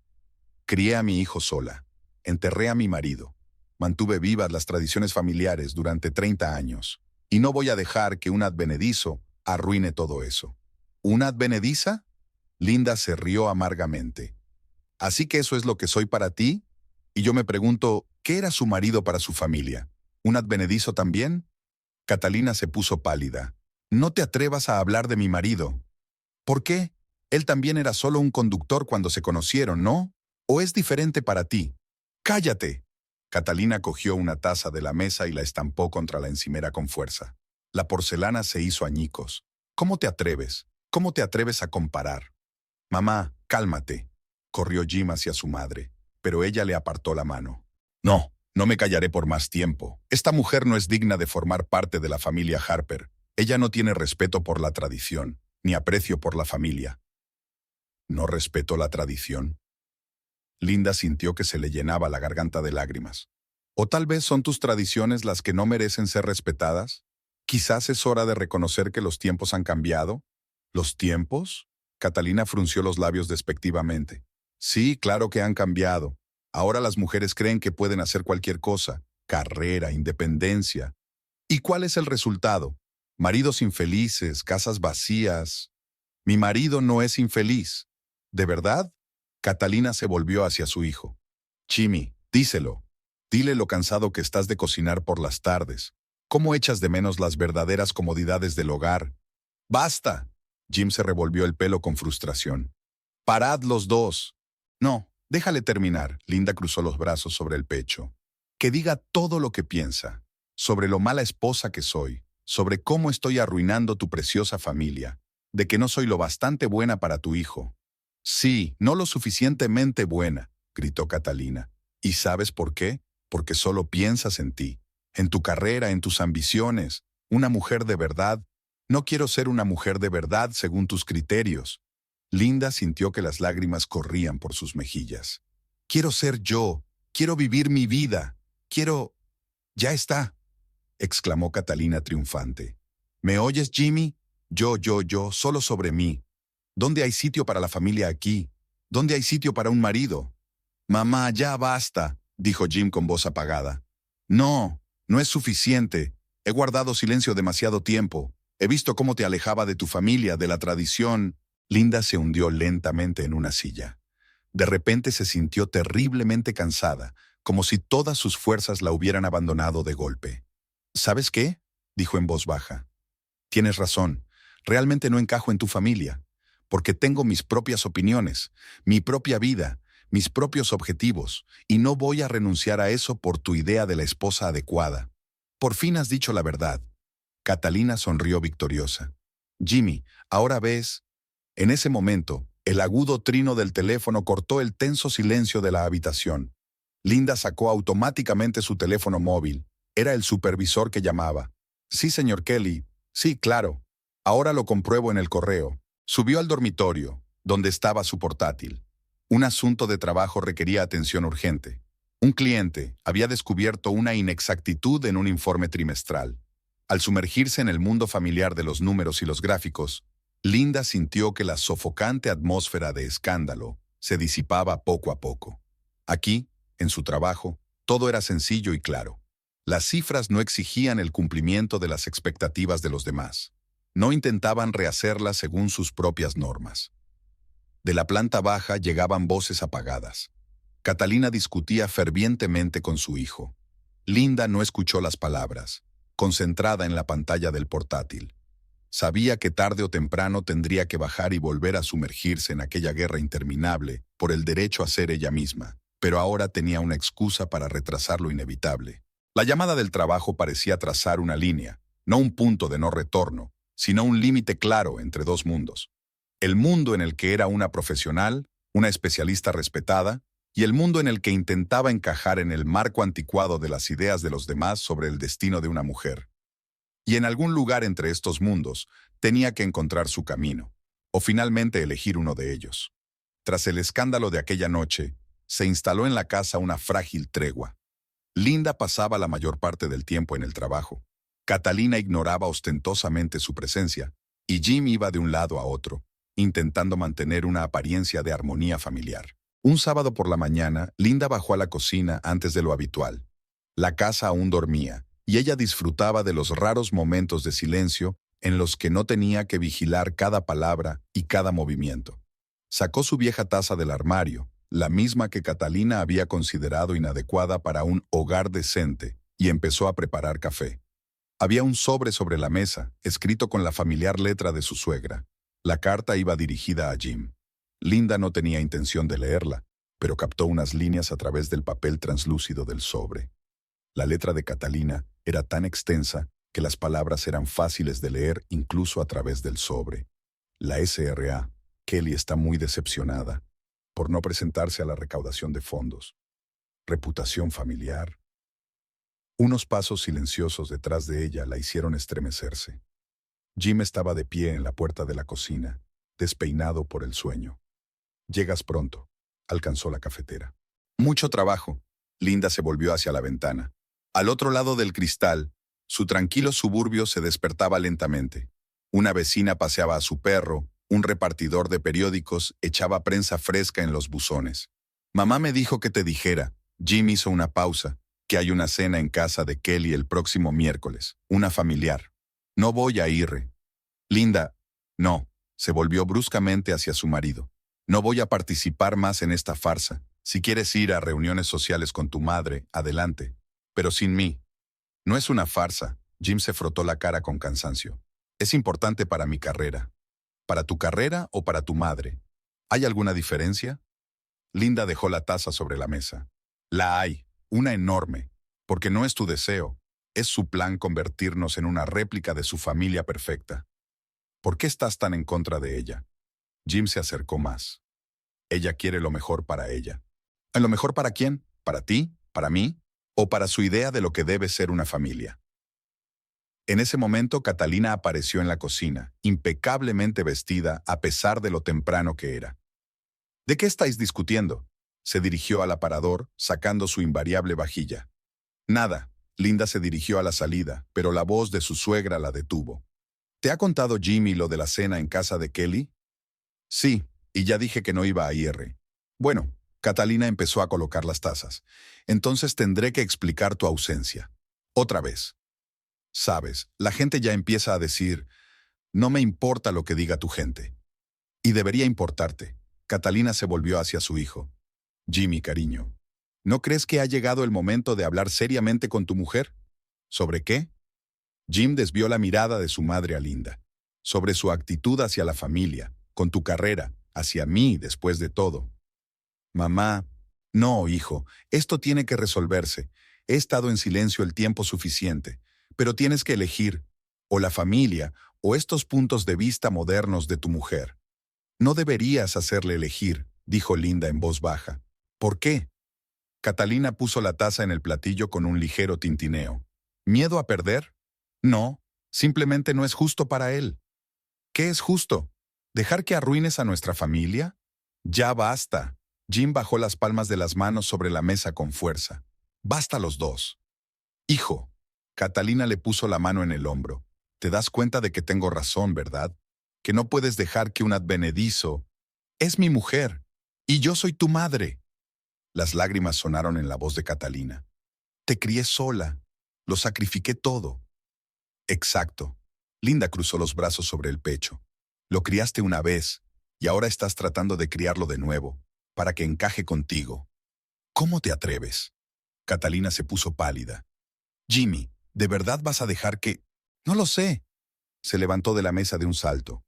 Crié a mi hijo sola. Enterré a mi marido. Mantuve vivas las tradiciones familiares durante 30 años. Y no voy a dejar que un advenedizo arruine todo eso. ¿Una advenediza? Linda se rió amargamente. ¿Así que eso es lo que soy para ti? Y yo me pregunto, ¿qué era su marido para su familia? ¿Un advenedizo también? Catalina se puso pálida. No te atrevas a hablar de mi marido. ¿Por qué? Él también era solo un conductor cuando se conocieron, ¿no? ¿O es diferente para ti? ¡Cállate! Catalina cogió una taza de la mesa y la estampó contra la encimera con fuerza. La porcelana se hizo añicos. ¿Cómo te atreves? ¿Cómo te atreves a comparar? Mamá, cálmate. Corrió Jim hacia su madre, pero ella le apartó la mano. No, no me callaré por más tiempo. Esta mujer no es digna de formar parte de la familia Harper. Ella no tiene respeto por la tradición, ni aprecio por la familia. ¿No respeto la tradición? Linda sintió que se le llenaba la garganta de lágrimas. ¿O tal vez son tus tradiciones las que no merecen ser respetadas? Quizás es hora de reconocer que los tiempos han cambiado. ¿Los tiempos? Catalina frunció los labios despectivamente. Sí, claro que han cambiado. Ahora las mujeres creen que pueden hacer cualquier cosa. Carrera, independencia. ¿Y cuál es el resultado? Maridos infelices, casas vacías. Mi marido no es infeliz. ¿De verdad? Catalina se volvió hacia su hijo. Jimmy, díselo. Dile lo cansado que estás de cocinar por las tardes. ¿Cómo echas de menos las verdaderas comodidades del hogar? ¡Basta! Jim se revolvió el pelo con frustración. ¡Parad los dos! No, déjale terminar. Linda cruzó los brazos sobre el pecho. Que diga todo lo que piensa. Sobre lo mala esposa que soy. Sobre cómo estoy arruinando tu preciosa familia. De que no soy lo bastante buena para tu hijo. Sí, no lo suficientemente buena, gritó Catalina. ¿Y sabes por qué? Porque solo piensas en ti, en tu carrera, en tus ambiciones. Una mujer de verdad. No quiero ser una mujer de verdad según tus criterios. Linda sintió que las lágrimas corrían por sus mejillas. Quiero ser yo. Quiero vivir mi vida. Quiero... Ya está, exclamó Catalina triunfante. ¿Me oyes, Jimmy? Yo, solo sobre mí. ¿Dónde hay sitio para la familia aquí? ¿Dónde hay sitio para un marido? Mamá, ya basta, dijo Jim con voz apagada. No, no es suficiente. He guardado silencio demasiado tiempo. He visto cómo te alejaba de tu familia, de la tradición. Linda se hundió lentamente en una silla. De repente se sintió terriblemente cansada, como si todas sus fuerzas la hubieran abandonado de golpe. ¿Sabes qué? Dijo en voz baja. Tienes razón. Realmente no encajo en tu familia. Porque tengo mis propias opiniones, mi propia vida, mis propios objetivos, y no voy a renunciar a eso por tu idea de la esposa adecuada. Por fin has dicho la verdad. Catalina sonrió victoriosa. Jimmy, ahora ves. En ese momento, el agudo trino del teléfono cortó el tenso silencio de la habitación. Linda sacó automáticamente su teléfono móvil. Era el supervisor que llamaba. Sí, señor Kelly. Sí, claro. Ahora lo compruebo en el correo. Subió al dormitorio, donde estaba su portátil. Un asunto de trabajo requería atención urgente. Un cliente había descubierto una inexactitud en un informe trimestral. Al sumergirse en el mundo familiar de los números y los gráficos, Linda sintió que la sofocante atmósfera de escándalo se disipaba poco a poco. Aquí, en su trabajo, todo era sencillo y claro. Las cifras no exigían el cumplimiento de las expectativas de los demás. No intentaban rehacerlas según sus propias normas. De la planta baja llegaban voces apagadas. Catalina discutía fervientemente con su hijo. Linda no escuchó las palabras, concentrada en la pantalla del portátil. Sabía que tarde o temprano tendría que bajar y volver a sumergirse en aquella guerra interminable por el derecho a ser ella misma, pero ahora tenía una excusa para retrasar lo inevitable. La llamada del trabajo parecía trazar una línea, no un punto de no retorno, sino un límite claro entre dos mundos. El mundo en el que era una profesional, una especialista respetada, y el mundo en el que intentaba encajar en el marco anticuado de las ideas de los demás sobre el destino de una mujer. Y en algún lugar entre estos mundos tenía que encontrar su camino, o finalmente elegir uno de ellos. Tras el escándalo de aquella noche, se instaló en la casa una frágil tregua. Linda pasaba la mayor parte del tiempo en el trabajo. Catalina ignoraba ostentosamente su presencia, y Jim iba de un lado a otro, intentando mantener una apariencia de armonía familiar. Un sábado por la mañana, Linda bajó a la cocina antes de lo habitual. La casa aún dormía, y ella disfrutaba de los raros momentos de silencio en los que no tenía que vigilar cada palabra y cada movimiento. Sacó su vieja taza del armario, la misma que Catalina había considerado inadecuada para un hogar decente, y empezó a preparar café. Había un sobre la mesa, escrito con la familiar letra de su suegra. La carta iba dirigida a Jim. Linda no tenía intención de leerla, pero captó unas líneas a través del papel translúcido del sobre. La letra de Catalina era tan extensa que las palabras eran fáciles de leer incluso a través del sobre. La SRA, Kelly está muy decepcionada por no presentarse a la recaudación de fondos. Reputación familiar. Unos pasos silenciosos detrás de ella la hicieron estremecerse. Jim estaba de pie en la puerta de la cocina, despeinado por el sueño. «Llegas pronto», alcanzó la cafetera. «Mucho trabajo». Linda se volvió hacia la ventana. Al otro lado del cristal, su tranquilo suburbio se despertaba lentamente. Una vecina paseaba a su perro, un repartidor de periódicos echaba prensa fresca en los buzones. «Mamá me dijo que te dijera», Jim hizo una pausa, «que hay una cena en casa de Kelly el próximo miércoles, una familiar. No voy a ir». «Linda, no», se volvió bruscamente hacia su marido. «No voy a participar más en esta farsa. Si quieres ir a reuniones sociales con tu madre, adelante. Pero sin mí». «No es una farsa», Jim se frotó la cara con cansancio. «Es importante para mi carrera». «¿Para tu carrera o para tu madre? ¿Hay alguna diferencia?» Linda dejó la taza sobre la mesa. «La hay, una enorme, porque no es tu deseo, es su plan convertirnos en una réplica de su familia perfecta. ¿Por qué estás tan en contra de ella?» Jim se acercó más. «Ella quiere lo mejor para ella». ¿Lo mejor para quién? ¿Para ti? ¿Para mí? ¿O para su idea de lo que debe ser una familia? En ese momento, Catalina apareció en la cocina, impecablemente vestida a pesar de lo temprano que era. «¿De qué estáis discutiendo?», se dirigió al aparador, sacando su invariable vajilla. «Nada», Linda se dirigió a la salida, pero la voz de su suegra la detuvo. «¿Te ha contado Jimmy lo de la cena en casa de Kelly?» «Sí, y ya dije que no iba a ir». «Bueno», Catalina empezó a colocar las tazas. «Entonces tendré que explicar tu ausencia. Otra vez. Sabes, la gente ya empieza a decir, no me importa lo que diga tu gente. Y debería importarte». Catalina se volvió hacia su hijo. «Jimmy, cariño, ¿no crees que ha llegado el momento de hablar seriamente con tu mujer?» «¿Sobre qué?» Jim desvió la mirada de su madre a Linda. «Sobre su actitud hacia la familia, con tu carrera, hacia mí después de todo». «Mamá, no, hijo, esto tiene que resolverse. He estado en silencio el tiempo suficiente, pero tienes que elegir, o la familia, o estos puntos de vista modernos de tu mujer». «No deberías hacerle elegir», dijo Linda en voz baja. «¿Por qué?» Catalina puso la taza en el platillo con un ligero tintineo. «¿Miedo a perder?» «No, simplemente no es justo para él». «¿Qué es justo? ¿Dejar que arruines a nuestra familia?» «Ya basta». Jim bajó las palmas de las manos sobre la mesa con fuerza. «Basta los dos». «Hijo». Catalina le puso la mano en el hombro. «Te das cuenta de que tengo razón, ¿verdad? Que no puedes dejar que un advenedizo... Es mi mujer, y yo soy tu madre». Las lágrimas sonaron en la voz de Catalina. «Te crié sola. Lo sacrifiqué todo». «Exacto». Linda cruzó los brazos sobre el pecho. «Lo criaste una vez, y ahora estás tratando de criarlo de nuevo, para que encaje contigo. ¿Cómo te atreves?» Catalina se puso pálida. «Jimmy, ¿de verdad vas a dejar que...?» «No lo sé». Se levantó de la mesa de un salto.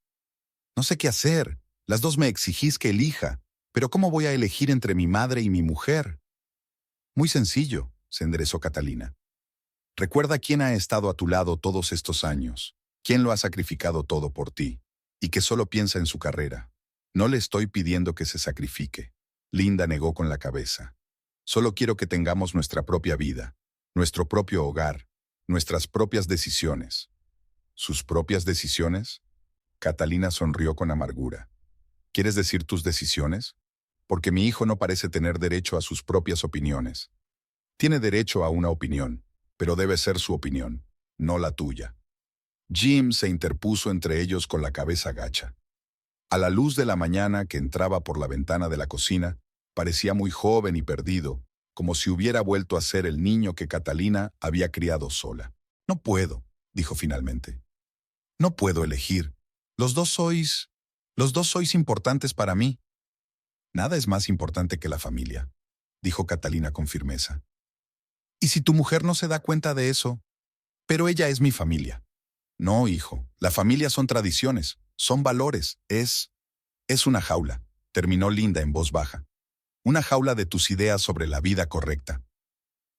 «No sé qué hacer. Las dos me exigís que elija. Pero ¿cómo voy a elegir entre mi madre y mi mujer?» «Muy sencillo», se enderezó Catalina. «Recuerda quién ha estado a tu lado todos estos años, quién lo ha sacrificado todo por ti, y que solo piensa en su carrera. No le estoy pidiendo que se sacrifique». Linda negó con la cabeza. «Solo quiero que tengamos nuestra propia vida, nuestro propio hogar, nuestras propias decisiones». «¿Sus propias decisiones?» Catalina sonrió con amargura. «¿Quieres decir tus decisiones? Porque mi hijo no parece tener derecho a sus propias opiniones. Tiene derecho a una opinión, pero debe ser su opinión, no la tuya». Jim se interpuso entre ellos con la cabeza gacha. A la luz de la mañana que entraba por la ventana de la cocina, parecía muy joven y perdido, como si hubiera vuelto a ser el niño que Catalina había criado sola. «No puedo», dijo finalmente. «No puedo elegir. Los dos sois importantes para mí». «Nada es más importante que la familia», dijo Catalina con firmeza. «¿Y si tu mujer no se da cuenta de eso?» Pero ella es mi familia. No, hijo, la familia son tradiciones, son valores, es una jaula, terminó Linda en voz baja. Una jaula de tus ideas sobre la vida correcta.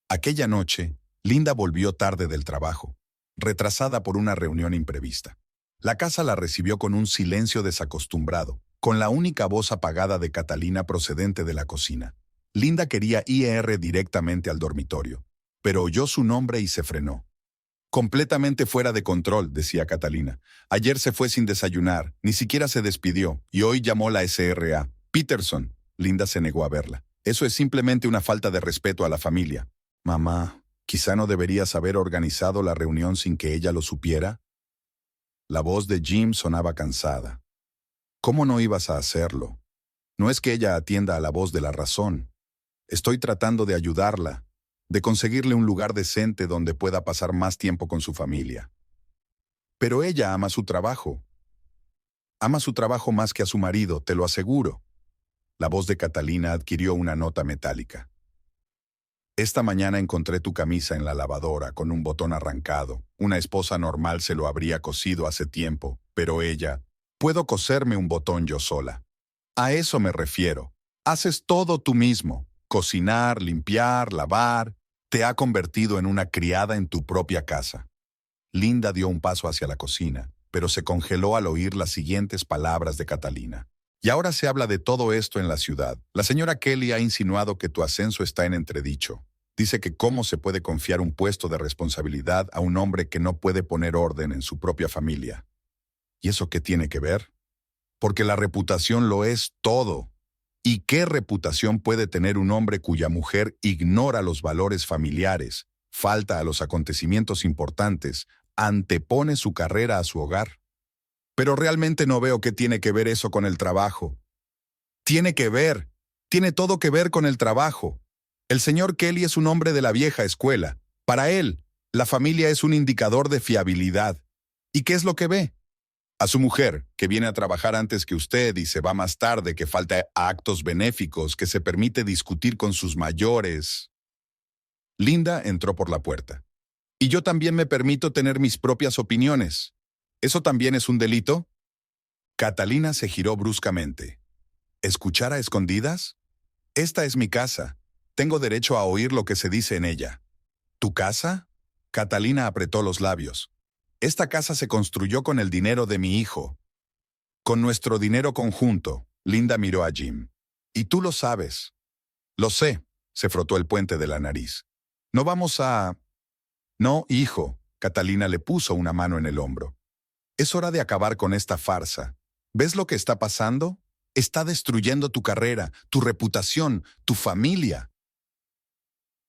Aquella noche, Linda volvió tarde del trabajo, retrasada por una reunión imprevista. La casa la recibió con un silencio desacostumbrado, con la única voz apagada de Catalina procedente de la cocina. Linda quería ir directamente al dormitorio, pero oyó su nombre y se frenó. Completamente fuera de control, decía Catalina. Ayer se fue sin desayunar, ni siquiera se despidió, y hoy llamó la SRA. Peterson. Linda se negó a verla. Eso es simplemente una falta de respeto a la familia. Mamá, ¿quizá no deberías haber organizado la reunión sin que ella lo supiera? La voz de Jim sonaba cansada. ¿Cómo no ibas a hacerlo? No es que ella atienda a la voz de la razón. Estoy tratando de ayudarla, de conseguirle un lugar decente donde pueda pasar más tiempo con su familia. Pero ella ama su trabajo. Ama su trabajo más que a su marido, te lo aseguro. La voz de Catalina adquirió una nota metálica. Esta mañana encontré tu camisa en la lavadora con un botón arrancado. Una esposa normal se lo habría cosido hace tiempo, pero ella, puedo coserme un botón yo sola. A eso me refiero. Haces todo tú mismo. Cocinar, limpiar, lavar. Te ha convertido en una criada en tu propia casa. Linda dio un paso hacia la cocina, pero se congeló al oír las siguientes palabras de Catalina. Y ahora se habla de todo esto en la ciudad. La señora Kelly ha insinuado que tu ascenso está en entredicho. Dice que cómo se puede confiar un puesto de responsabilidad a un hombre que no puede poner orden en su propia familia. ¿Y eso qué tiene que ver? Porque la reputación lo es todo. ¿Y qué reputación puede tener un hombre cuya mujer ignora los valores familiares, falta a los acontecimientos importantes, antepone su carrera a su hogar? Pero realmente no veo qué tiene que ver eso con el trabajo. Tiene todo que ver con el trabajo. El señor Kelly es un hombre de la vieja escuela. Para él, la familia es un indicador de fiabilidad. ¿Y qué es lo que ve? A su mujer, que viene a trabajar antes que usted y se va más tarde, que falta a actos benéficos, que se permite discutir con sus mayores. Linda entró por la puerta. Y yo también me permito tener mis propias opiniones. ¿Eso también es un delito? Catalina se giró bruscamente. ¿Escuchar a escondidas? Esta es mi casa. Tengo derecho a oír lo que se dice en ella. ¿Tu casa? Catalina apretó los labios. Esta casa se construyó con el dinero de mi hijo. Con nuestro dinero conjunto. Linda miró a Jim. Y tú lo sabes. Lo sé, se frotó el puente de la nariz. No vamos a... No, hijo. Catalina le puso una mano en el hombro. Es hora de acabar con esta farsa. ¿Ves lo que está pasando? Está destruyendo tu carrera, tu reputación, tu familia.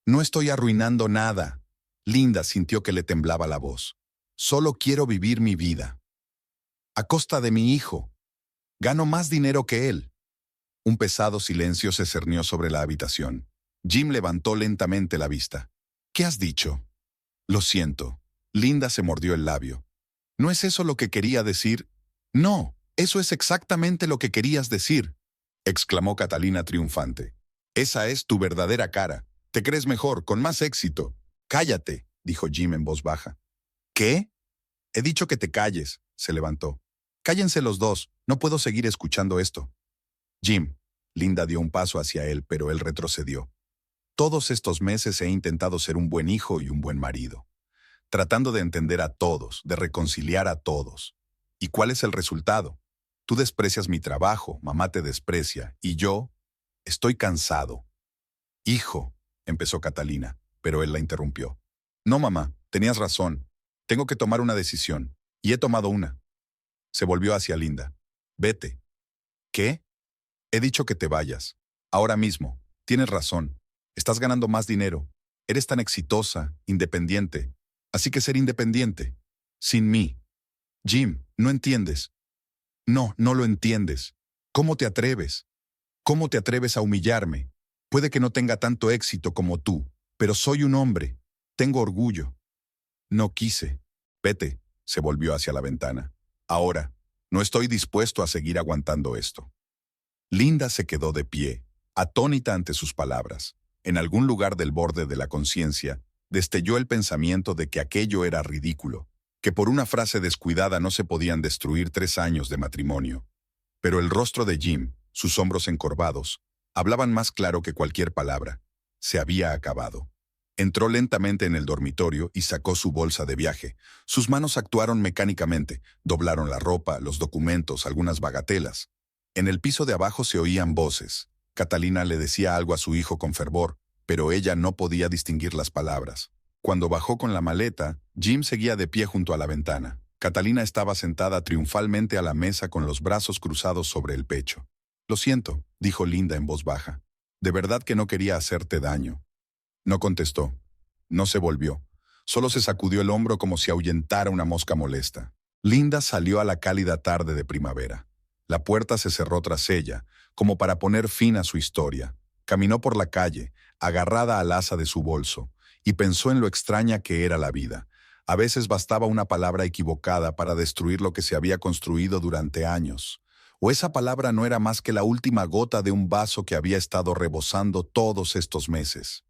No estoy arruinando nada. Linda sintió que le temblaba la voz. Solo quiero vivir mi vida. A costa de mi hijo. Gano más dinero que él. Un pesado silencio se cernió sobre la habitación. Jim levantó lentamente la vista. ¿Qué has dicho? Lo siento. Linda se mordió el labio. ¿No es eso lo que quería decir? No, eso es exactamente lo que querías decir, exclamó Catalina triunfante. Esa es tu verdadera cara. Te crees mejor, con más éxito. Cállate, dijo Jim en voz baja. ¿Qué? He dicho que te calles, se levantó. Cállense los dos, no puedo seguir escuchando esto. Jim, Linda dio un paso hacia él, pero él retrocedió. Todos estos meses he intentado ser un buen hijo y un buen marido, tratando de entender a todos, de reconciliar a todos. ¿Y cuál es el resultado? Tú desprecias mi trabajo, mamá te desprecia, y yo estoy cansado. Hijo, empezó Catalina, pero él la interrumpió. No, mamá, tenías razón. Tengo que tomar una decisión, y he tomado una. Se volvió hacia Linda. Vete. ¿Qué? He dicho que te vayas. Ahora mismo. Tienes razón. Estás ganando más dinero. Eres tan exitosa, independiente. Así que ser independiente. Sin mí. Jim, no entiendes. No, no lo entiendes. ¿Cómo te atreves? ¿Cómo te atreves a humillarme? Puede que no tenga tanto éxito como tú, pero soy un hombre. Tengo orgullo. No quise. Vete, se volvió hacia la ventana. Ahora, no estoy dispuesto a seguir aguantando esto. Linda se quedó de pie, atónita ante sus palabras. En algún lugar del borde de la conciencia, Destelló el pensamiento de que aquello era ridículo, que por una frase descuidada no se podían destruir 3 años de matrimonio. Pero el rostro de Jim, sus hombros encorvados, hablaban más claro que cualquier palabra. Se había acabado. Entró lentamente en el dormitorio y sacó su bolsa de viaje. Sus manos actuaron mecánicamente, doblaron la ropa, los documentos, algunas bagatelas. En el piso de abajo se oían voces. Catalina le decía algo a su hijo con fervor, pero ella no podía distinguir las palabras. Cuando bajó con la maleta, Jim seguía de pie junto a la ventana. Catalina estaba sentada triunfalmente a la mesa con los brazos cruzados sobre el pecho. «Lo siento», dijo Linda en voz baja. «De verdad que no quería hacerte daño». No contestó. No se volvió. Solo se sacudió el hombro como si ahuyentara una mosca molesta. Linda salió a la cálida tarde de primavera. La puerta se cerró tras ella, como para poner fin a su historia. Caminó por la calle, agarrada al asa de su bolso, y pensó en lo extraña que era la vida. A veces bastaba una palabra equivocada para destruir lo que se había construido durante años. O esa palabra no era más que la última gota de un vaso que había estado rebosando todos estos meses.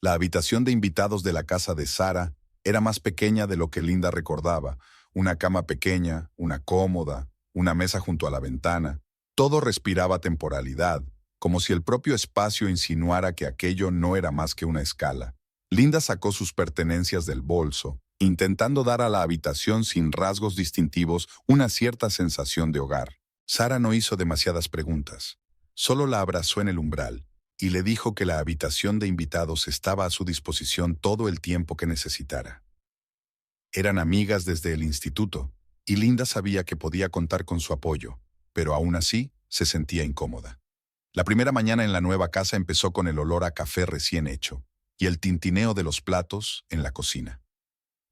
La habitación de invitados de la casa de Sara era más pequeña de lo que Linda recordaba. Una cama pequeña, una cómoda, una mesa junto a la ventana. Todo respiraba temporalidad, como si el propio espacio insinuara que aquello no era más que una escala. Linda sacó sus pertenencias del bolso, intentando dar a la habitación sin rasgos distintivos una cierta sensación de hogar. Sara no hizo demasiadas preguntas. Solo la abrazó en el umbral y le dijo que la habitación de invitados estaba a su disposición todo el tiempo que necesitara. Eran amigas desde el instituto, y Linda sabía que podía contar con su apoyo, pero aún así se sentía incómoda. La primera mañana en la nueva casa empezó con el olor a café recién hecho y el tintineo de los platos en la cocina.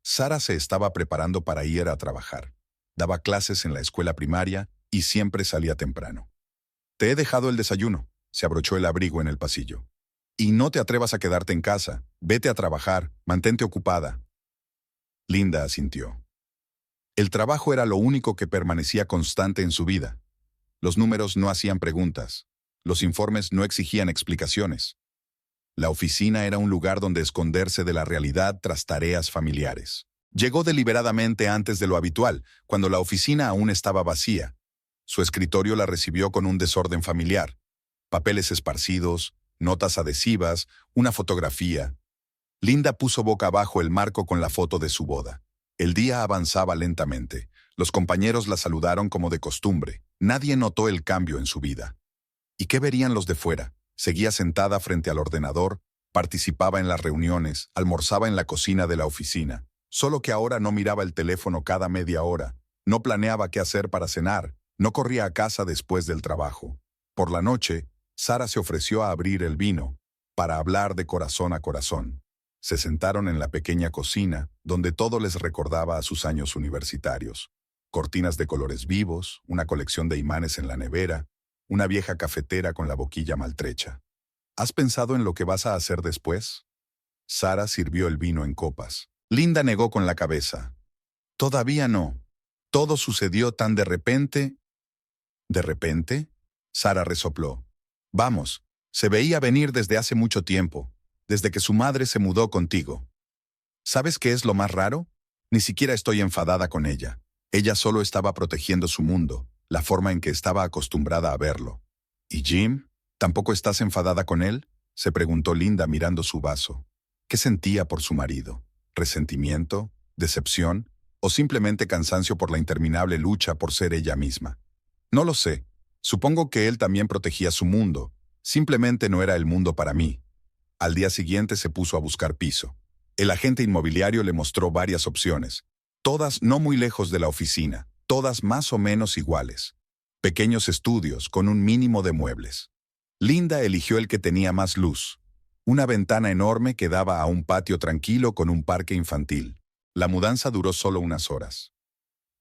Sara se estaba preparando para ir a trabajar. Daba clases en la escuela primaria y siempre salía temprano. «Te he dejado el desayuno», se abrochó el abrigo en el pasillo. «Y no te atrevas a quedarte en casa. Vete a trabajar, mantente ocupada». Linda asintió. El trabajo era lo único que permanecía constante en su vida. Los números no hacían preguntas. Los informes no exigían explicaciones. La oficina era un lugar donde esconderse de la realidad tras tareas familiares. Llegó deliberadamente antes de lo habitual, cuando la oficina aún estaba vacía. Su escritorio la recibió con un desorden familiar. Papeles esparcidos, notas adhesivas, una fotografía. Linda puso boca abajo el marco con la foto de su boda. El día avanzaba lentamente. Los compañeros la saludaron como de costumbre. Nadie notó el cambio en su vida. ¿Y qué verían los de fuera? Seguía sentada frente al ordenador, participaba en las reuniones, almorzaba en la cocina de la oficina. Solo que ahora no miraba el teléfono cada media hora, no planeaba qué hacer para cenar, no corría a casa después del trabajo. Por la noche, Sara se ofreció a abrir el vino, para hablar de corazón a corazón. Se sentaron en la pequeña cocina, donde todo les recordaba a sus años universitarios. Cortinas de colores vivos, una colección de imanes en la nevera, una vieja cafetera con la boquilla maltrecha. ¿Has pensado en lo que vas a hacer después? Sara sirvió el vino en copas. Linda negó con la cabeza. Todavía no. Todo sucedió tan de repente. ¿De repente? Sara resopló. Vamos, se veía venir desde hace mucho tiempo, desde que su madre se mudó contigo. ¿Sabes qué es lo más raro? Ni siquiera estoy enfadada con ella. Ella solo estaba protegiendo su mundo, la forma en que estaba acostumbrada a verlo. ¿Y Jim? ¿Tampoco estás enfadada con él?, se preguntó Linda mirando su vaso. ¿Qué sentía por su marido? ¿Resentimiento? ¿Decepción? ¿O simplemente cansancio por la interminable lucha por ser ella misma? No lo sé. Supongo que él también protegía su mundo. Simplemente no era el mundo para mí. Al día siguiente se puso a buscar piso. El agente inmobiliario le mostró varias opciones, todas no muy lejos de la oficina, todas más o menos iguales. Pequeños estudios con un mínimo de muebles. Linda eligió el que tenía más luz. Una ventana enorme que daba a un patio tranquilo con un parque infantil. La mudanza duró solo unas horas.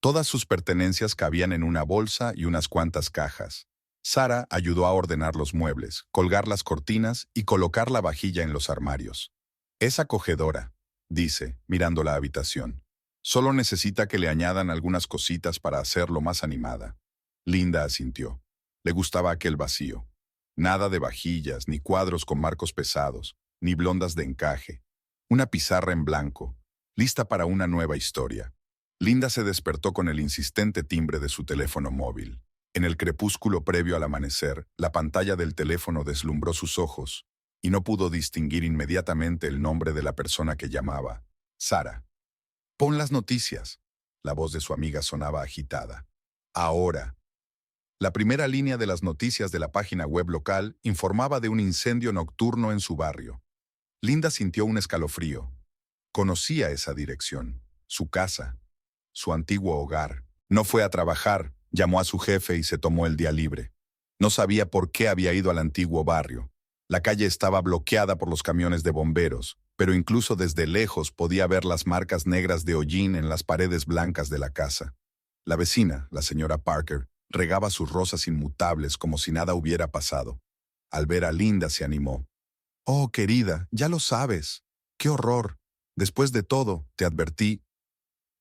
Todas sus pertenencias cabían en una bolsa y unas cuantas cajas. Sara ayudó a ordenar los muebles, colgar las cortinas y colocar la vajilla en los armarios. Es acogedora, dice, mirando la habitación. Solo necesita que le añadan algunas cositas para hacerlo más animada. Linda asintió. Le gustaba aquel vacío. Nada de vajillas, ni cuadros con marcos pesados, ni blondas de encaje. Una pizarra en blanco, lista para una nueva historia. Linda se despertó con el insistente timbre de su teléfono móvil. En el crepúsculo previo al amanecer, la pantalla del teléfono deslumbró sus ojos y no pudo distinguir inmediatamente el nombre de la persona que llamaba. Sara. Pon las noticias. La voz de su amiga sonaba agitada. Ahora. La primera línea de las noticias de la página web local informaba de un incendio nocturno en su barrio. Linda sintió un escalofrío. Conocía esa dirección, su casa, su antiguo hogar. No fue a trabajar, llamó a su jefe y se tomó el día libre. No sabía por qué había ido al antiguo barrio. La calle estaba bloqueada por los camiones de bomberos, pero incluso desde lejos podía ver las marcas negras de hollín en las paredes blancas de la casa. La vecina, la señora Parker, regaba sus rosas inmutables como si nada hubiera pasado. Al ver a Linda se animó. «Oh, querida, ya lo sabes. ¡Qué horror! Después de todo, te advertí.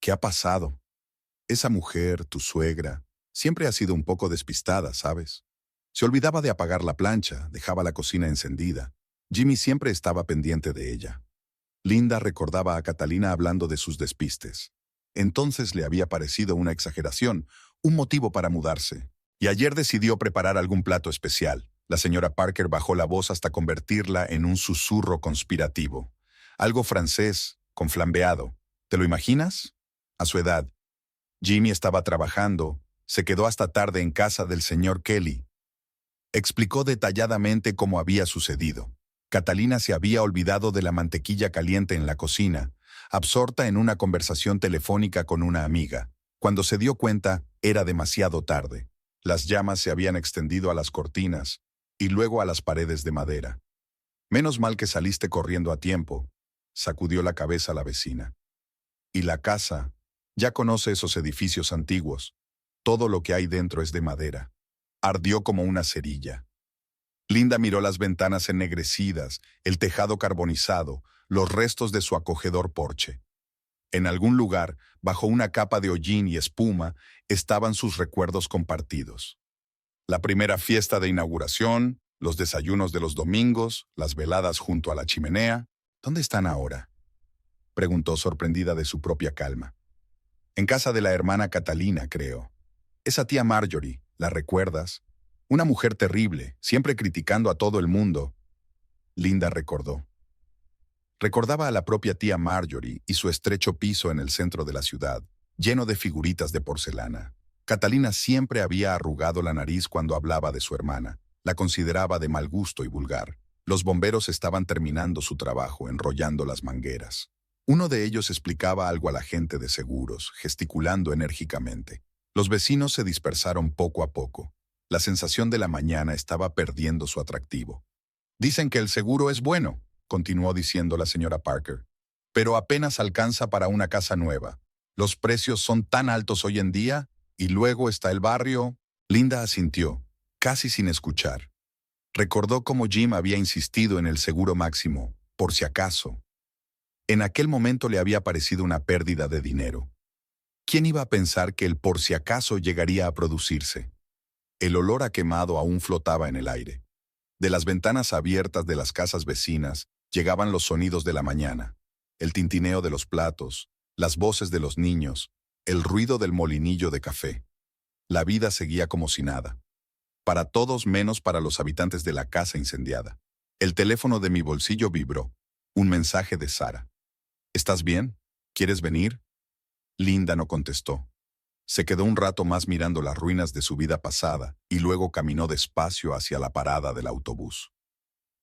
¿Qué ha pasado? Esa mujer, tu suegra, siempre ha sido un poco despistada, ¿sabes? Se olvidaba de apagar la plancha, dejaba la cocina encendida. Jimmy siempre estaba pendiente de ella». Linda recordaba a Catalina hablando de sus despistes. Entonces le había parecido una exageración, un motivo para mudarse. Y ayer decidió preparar algún plato especial. La señora Parker bajó la voz hasta convertirla en un susurro conspirativo. Algo francés, con flambeado. ¿Te lo imaginas? A su edad, Jimmy estaba trabajando, se quedó hasta tarde en casa del señor Kelly. Explicó detalladamente cómo había sucedido. Catalina se había olvidado de la mantequilla caliente en la cocina, absorta en una conversación telefónica con una amiga. Cuando se dio cuenta, era demasiado tarde. Las llamas se habían extendido a las cortinas y luego a las paredes de madera. «Menos mal que saliste corriendo a tiempo», sacudió la cabeza la vecina. «Y la casa, ya conoce esos edificios antiguos. Todo lo que hay dentro es de madera». Ardió como una cerilla. Linda miró las ventanas ennegrecidas, el tejado carbonizado, los restos de su acogedor porche. En algún lugar, bajo una capa de hollín y espuma, estaban sus recuerdos compartidos. La primera fiesta de inauguración, los desayunos de los domingos, las veladas junto a la chimenea. ¿Dónde están ahora?, preguntó sorprendida de su propia calma. En casa de la hermana Catalina, creo. Esa tía Marjorie, ¿la recuerdas? Una mujer terrible, siempre criticando a todo el mundo. Linda recordó. Recordaba a la propia tía Marjorie y su estrecho piso en el centro de la ciudad, lleno de figuritas de porcelana. Catalina siempre había arrugado la nariz cuando hablaba de su hermana. La consideraba de mal gusto y vulgar. Los bomberos estaban terminando su trabajo, enrollando las mangueras. Uno de ellos explicaba algo a la gente de seguros, gesticulando enérgicamente. Los vecinos se dispersaron poco a poco. La sensación de la mañana estaba perdiendo su atractivo. «Dicen que el seguro es bueno», continuó diciendo la señora Parker, «pero apenas alcanza para una casa nueva. Los precios son tan altos hoy en día, y luego está el barrio». Linda asintió, casi sin escuchar. Recordó cómo Jim había insistido en el seguro máximo, por si acaso. En aquel momento le había parecido una pérdida de dinero. ¿Quién iba a pensar que el por si acaso llegaría a producirse? El olor a quemado aún flotaba en el aire. De las ventanas abiertas de las casas vecinas llegaban los sonidos de la mañana, el tintineo de los platos, las voces de los niños, el ruido del molinillo de café. La vida seguía como si nada. Para todos menos para los habitantes de la casa incendiada. El teléfono de mi bolsillo vibró. Un mensaje de Sara. «¿Estás bien? ¿Quieres venir?» Linda no contestó. Se quedó un rato más mirando las ruinas de su vida pasada y luego caminó despacio hacia la parada del autobús.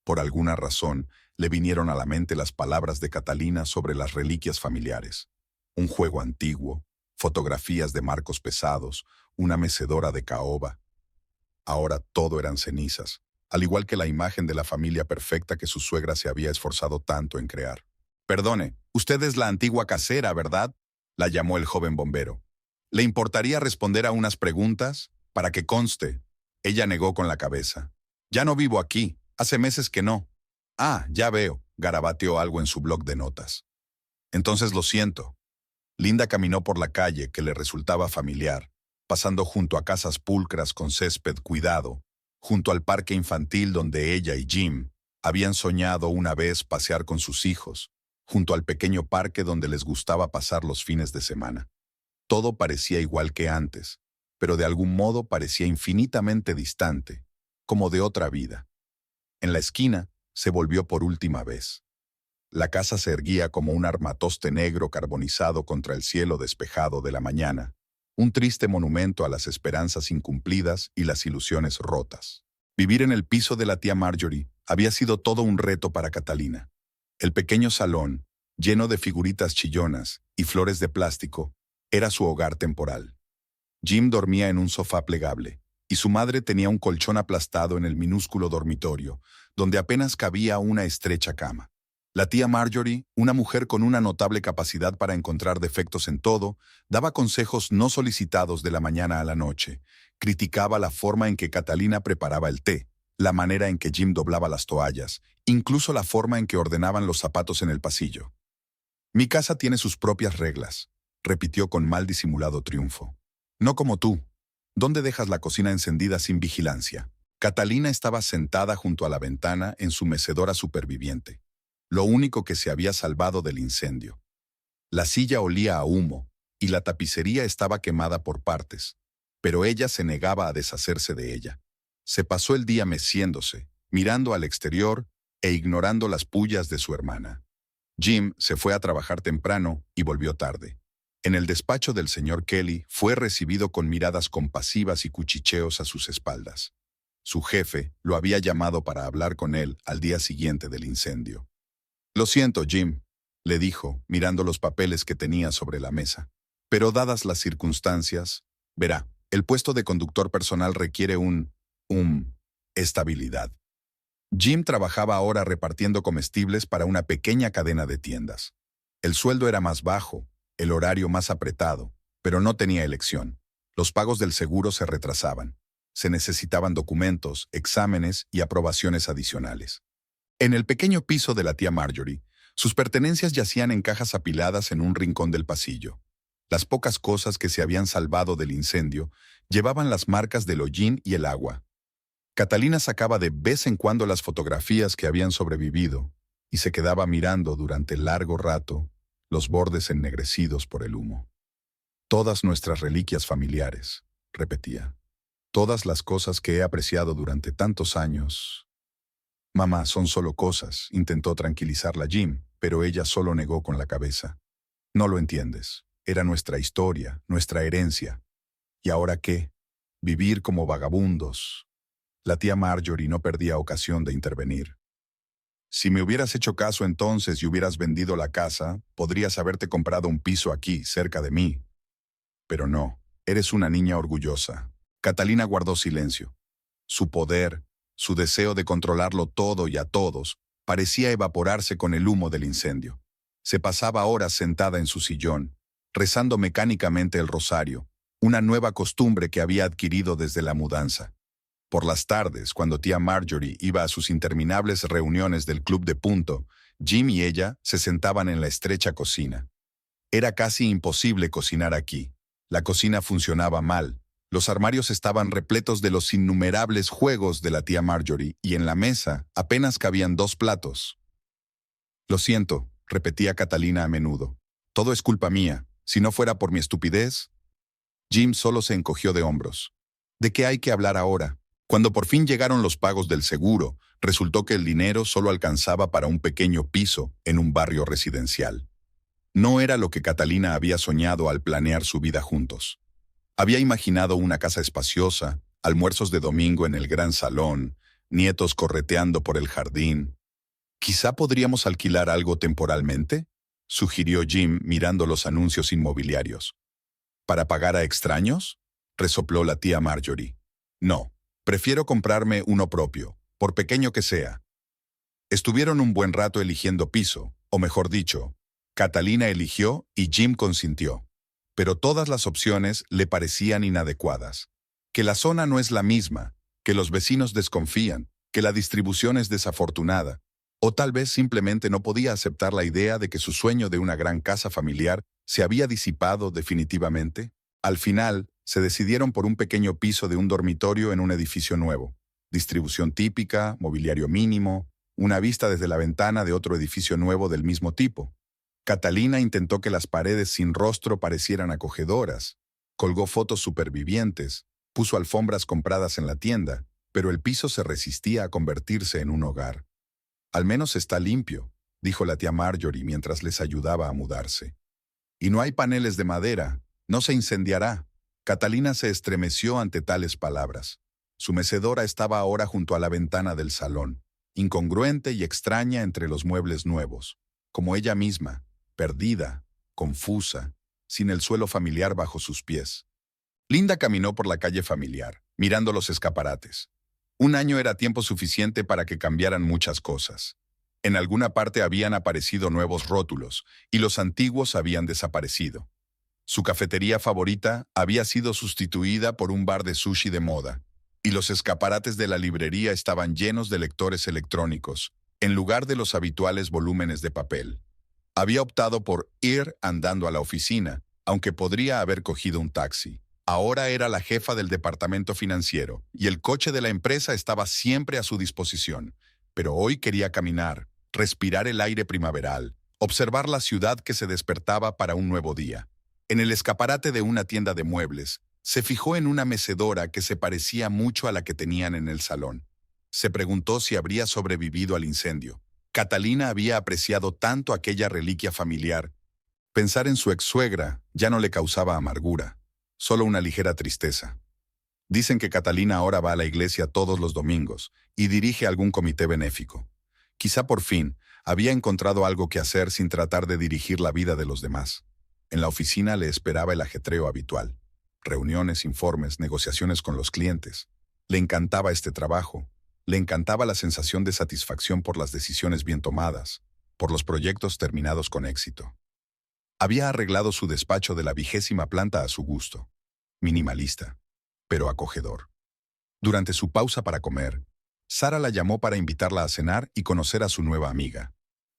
Por alguna razón, le vinieron a la mente las palabras de Catalina sobre las reliquias familiares. Un juego antiguo, fotografías de marcos pesados, una mecedora de caoba. Ahora todo eran cenizas, al igual que la imagen de la familia perfecta que su suegra se había esforzado tanto en crear. «Perdone, usted es la antigua casera, ¿verdad?», la llamó el joven bombero. «¿Le importaría responder a unas preguntas? Para que conste». Ella negó con la cabeza. «Ya no vivo aquí, hace meses que no». «Ah, ya veo», garabateó algo en su bloc de notas. «Entonces lo siento». Linda caminó por la calle que le resultaba familiar, pasando junto a casas pulcras con césped cuidado, junto al parque infantil donde ella y Jim habían soñado una vez pasear con sus hijos, junto al pequeño parque donde les gustaba pasar los fines de semana. Todo parecía igual que antes, pero de algún modo parecía infinitamente distante, como de otra vida. En la esquina se volvió por última vez. La casa se erguía como un armatoste negro carbonizado contra el cielo despejado de la mañana, un triste monumento a las esperanzas incumplidas y las ilusiones rotas. Vivir en el piso de la tía Marjorie había sido todo un reto para Catalina. El pequeño salón, lleno de figuritas chillonas y flores de plástico, era su hogar temporal. Jim dormía en un sofá plegable, y su madre tenía un colchón aplastado en el minúsculo dormitorio, donde apenas cabía una estrecha cama. La tía Marjorie, una mujer con una notable capacidad para encontrar defectos en todo, daba consejos no solicitados de la mañana a la noche. Criticaba la forma en que Catalina preparaba el té, la manera en que Jim doblaba las toallas, incluso la forma en que ordenaban los zapatos en el pasillo. «Mi casa tiene sus propias reglas», repitió con mal disimulado triunfo. «No como tú. ¿Dónde dejas la cocina encendida sin vigilancia?» Catalina estaba sentada junto a la ventana en su mecedora superviviente, lo único que se había salvado del incendio. La silla olía a humo y la tapicería estaba quemada por partes, pero ella se negaba a deshacerse de ella. Se pasó el día meciéndose, mirando al exterior e ignorando las pullas de su hermana. Jim se fue a trabajar temprano y volvió tarde. En el despacho del señor Kelly fue recibido con miradas compasivas y cuchicheos a sus espaldas. Su jefe lo había llamado para hablar con él al día siguiente del incendio. «Lo siento, Jim», le dijo, mirando los papeles que tenía sobre la mesa. «Pero dadas las circunstancias, verá, el puesto de conductor personal requiere estabilidad». Jim trabajaba ahora repartiendo comestibles para una pequeña cadena de tiendas. El sueldo era más bajo, el horario más apretado, pero no tenía elección. Los pagos del seguro se retrasaban. Se necesitaban documentos, exámenes y aprobaciones adicionales. En el pequeño piso de la tía Marjorie, sus pertenencias yacían en cajas apiladas en un rincón del pasillo. Las pocas cosas que se habían salvado del incendio llevaban las marcas del hollín y el agua. Catalina sacaba de vez en cuando las fotografías que habían sobrevivido y se quedaba mirando durante largo rato los bordes ennegrecidos por el humo. «Todas nuestras reliquias familiares», repetía. «Todas las cosas que he apreciado durante tantos años». «Mamá, son solo cosas», intentó tranquilizarla Jim, pero ella solo negó con la cabeza. «No lo entiendes. Era nuestra historia, nuestra herencia. ¿Y ahora qué? Vivir como vagabundos». La tía Marjorie no perdía ocasión de intervenir. «Si me hubieras hecho caso entonces y hubieras vendido la casa, podrías haberte comprado un piso aquí, cerca de mí. Pero no, eres una niña orgullosa». Catalina guardó silencio. Su poder, su deseo de controlarlo todo y a todos, parecía evaporarse con el humo del incendio. Se pasaba horas sentada en su sillón, rezando mecánicamente el rosario, una nueva costumbre que había adquirido desde la mudanza. Por las tardes, cuando tía Marjorie iba a sus interminables reuniones del club de punto, Jim y ella se sentaban en la estrecha cocina. Era casi imposible cocinar aquí. La cocina funcionaba mal. Los armarios estaban repletos de los innumerables juegos de la tía Marjorie y en la mesa apenas cabían 2 platos. «Lo siento», repetía Catalina a menudo. «Todo es culpa mía. Si no fuera por mi estupidez». Jim solo se encogió de hombros. «¿De qué hay que hablar ahora?» Cuando por fin llegaron los pagos del seguro, resultó que el dinero solo alcanzaba para un pequeño piso en un barrio residencial. No era lo que Catalina había soñado al planear su vida juntos. Había imaginado una casa espaciosa, almuerzos de domingo en el gran salón, nietos correteando por el jardín. «¿Quizá podríamos alquilar algo temporalmente?», sugirió Jim mirando los anuncios inmobiliarios. «¿Para pagar a extraños?», resopló la tía Marjorie. «No. Prefiero comprarme uno propio, por pequeño que sea». Estuvieron un buen rato eligiendo piso, o mejor dicho, Catalina eligió y Jim consintió. Pero todas las opciones le parecían inadecuadas. Que la zona no es la misma, que los vecinos desconfían, que la distribución es desafortunada, o tal vez simplemente no podía aceptar la idea de que su sueño de una gran casa familiar se había disipado definitivamente. Al final, se decidieron por un pequeño piso de un dormitorio en un edificio nuevo. Distribución típica, mobiliario mínimo, una vista desde la ventana de otro edificio nuevo del mismo tipo. Catalina intentó que las paredes sin rostro parecieran acogedoras. Colgó fotos supervivientes, puso alfombras compradas en la tienda, pero el piso se resistía a convertirse en un hogar. «Al menos está limpio», dijo la tía Marjorie mientras les ayudaba a mudarse. «Y no hay paneles de madera, no se incendiará». Catalina se estremeció ante tales palabras. Su mecedora estaba ahora junto a la ventana del salón, incongruente y extraña entre los muebles nuevos, como ella misma, perdida, confusa, sin el suelo familiar bajo sus pies. Linda caminó por la calle familiar, mirando los escaparates. Un año era tiempo suficiente para que cambiaran muchas cosas. En alguna parte habían aparecido nuevos rótulos, y los antiguos habían desaparecido. Su cafetería favorita había sido sustituida por un bar de sushi de moda, y los escaparates de la librería estaban llenos de lectores electrónicos, en lugar de los habituales volúmenes de papel. Había optado por ir andando a la oficina, aunque podría haber cogido un taxi. Ahora era la jefa del departamento financiero, y el coche de la empresa estaba siempre a su disposición. Pero hoy quería caminar, respirar el aire primaveral, observar la ciudad que se despertaba para un nuevo día. En el escaparate de una tienda de muebles, se fijó en una mecedora que se parecía mucho a la que tenían en el salón. Se preguntó si habría sobrevivido al incendio. Catalina había apreciado tanto aquella reliquia familiar. Pensar en su ex-suegra ya no le causaba amargura, solo una ligera tristeza. Dicen que Catalina ahora va a la iglesia todos los domingos y dirige algún comité benéfico. Quizá por fin había encontrado algo que hacer sin tratar de dirigir la vida de los demás. En la oficina le esperaba el ajetreo habitual. Reuniones, informes, negociaciones con los clientes. Le encantaba este trabajo. Le encantaba la sensación de satisfacción por las decisiones bien tomadas, por los proyectos terminados con éxito. Había arreglado su despacho de la 20ª planta a su gusto. Minimalista, pero acogedor. Durante su pausa para comer, Sara la llamó para invitarla a cenar y conocer a su nueva amiga.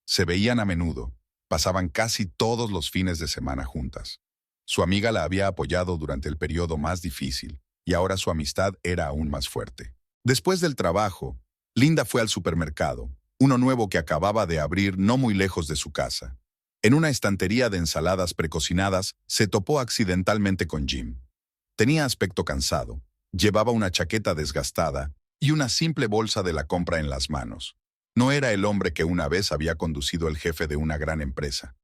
Se veían a menudo. Pasaban casi todos los fines de semana juntas. Su amiga la había apoyado durante el periodo más difícil, y ahora su amistad era aún más fuerte. Después del trabajo, Linda fue al supermercado, uno nuevo que acababa de abrir no muy lejos de su casa. En una estantería de ensaladas precocinadas, se topó accidentalmente con Jim. Tenía aspecto cansado, llevaba una chaqueta desgastada y una simple bolsa de la compra en las manos. No era el hombre que una vez había conducido el jefe de una gran empresa.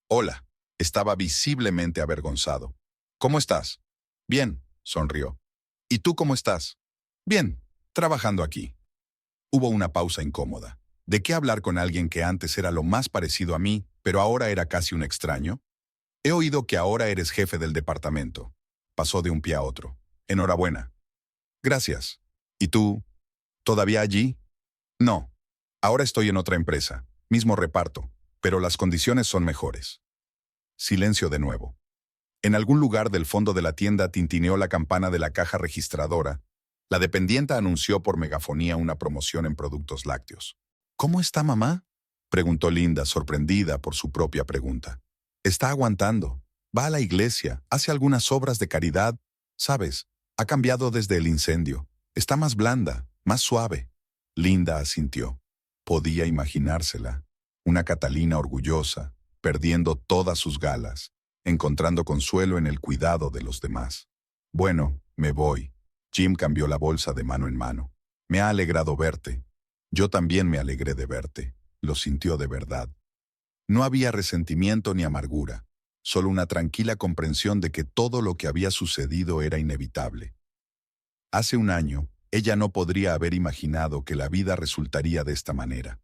«Hola», estaba visiblemente avergonzado. «¿Cómo estás?» «Bien», sonrió. «¿Y tú cómo estás?» «Bien, trabajando aquí». Hubo una pausa incómoda. ¿De qué hablar con alguien que antes era lo más parecido a mí, pero ahora era casi un extraño? «He oído que ahora eres jefe del departamento». Pasó de un pie a otro. «Enhorabuena». «Gracias». «¿Y tú? ¿Todavía allí?» «No. Ahora estoy en otra empresa, mismo reparto, pero las condiciones son mejores». Silencio de nuevo. En algún lugar del fondo de la tienda tintineó la campana de la caja registradora. La dependienta anunció por megafonía una promoción en productos lácteos. «¿Cómo está mamá?», preguntó Linda, sorprendida por su propia pregunta. «Está aguantando. Va a la iglesia, hace algunas obras de caridad. Sabes, ha cambiado desde el incendio. Está más blanda, más suave». Linda asintió. Podía imaginársela. Una Catalina orgullosa, perdiendo todas sus galas, encontrando consuelo en el cuidado de los demás. «Bueno, me voy». Jim cambió la bolsa de mano en mano. «Me ha alegrado verte». «Yo también me alegré de verte», lo sintió de verdad. No había resentimiento ni amargura, solo una tranquila comprensión de que todo lo que había sucedido era inevitable. Hace un año, ella no podría haber imaginado que la vida resultaría de esta manera,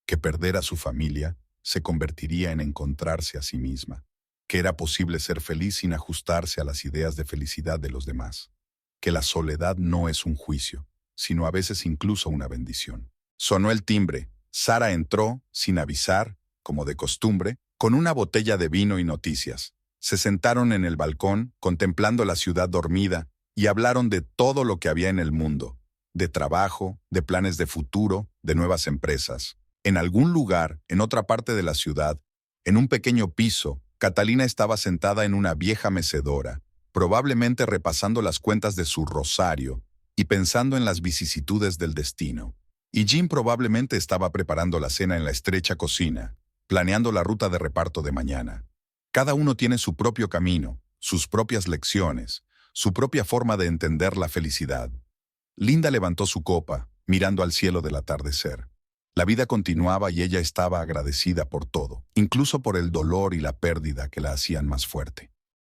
que perder a su familia se convertiría en encontrarse a sí misma, que era posible ser feliz sin ajustarse a las ideas de felicidad de los demás, que la soledad no es un juicio, sino a veces incluso una bendición. Sonó el timbre. Sara entró, sin avisar, como de costumbre, con una botella de vino y noticias. Se sentaron en el balcón, contemplando la ciudad dormida, y hablaron de todo lo que había en el mundo, de trabajo, de planes de futuro, de nuevas empresas. En algún lugar, en otra parte de la ciudad, en un pequeño piso, Catalina estaba sentada en una vieja mecedora, probablemente repasando las cuentas de su rosario y pensando en las vicisitudes del destino. Y Jim probablemente estaba preparando la cena en la estrecha cocina, planeando la ruta de reparto de mañana. Cada uno tiene su propio camino, sus propias lecciones, su propia forma de entender la felicidad. Linda levantó su copa, mirando al cielo del atardecer. La vida continuaba y ella estaba agradecida por todo, incluso por el dolor y la pérdida que la hacían más fuerte.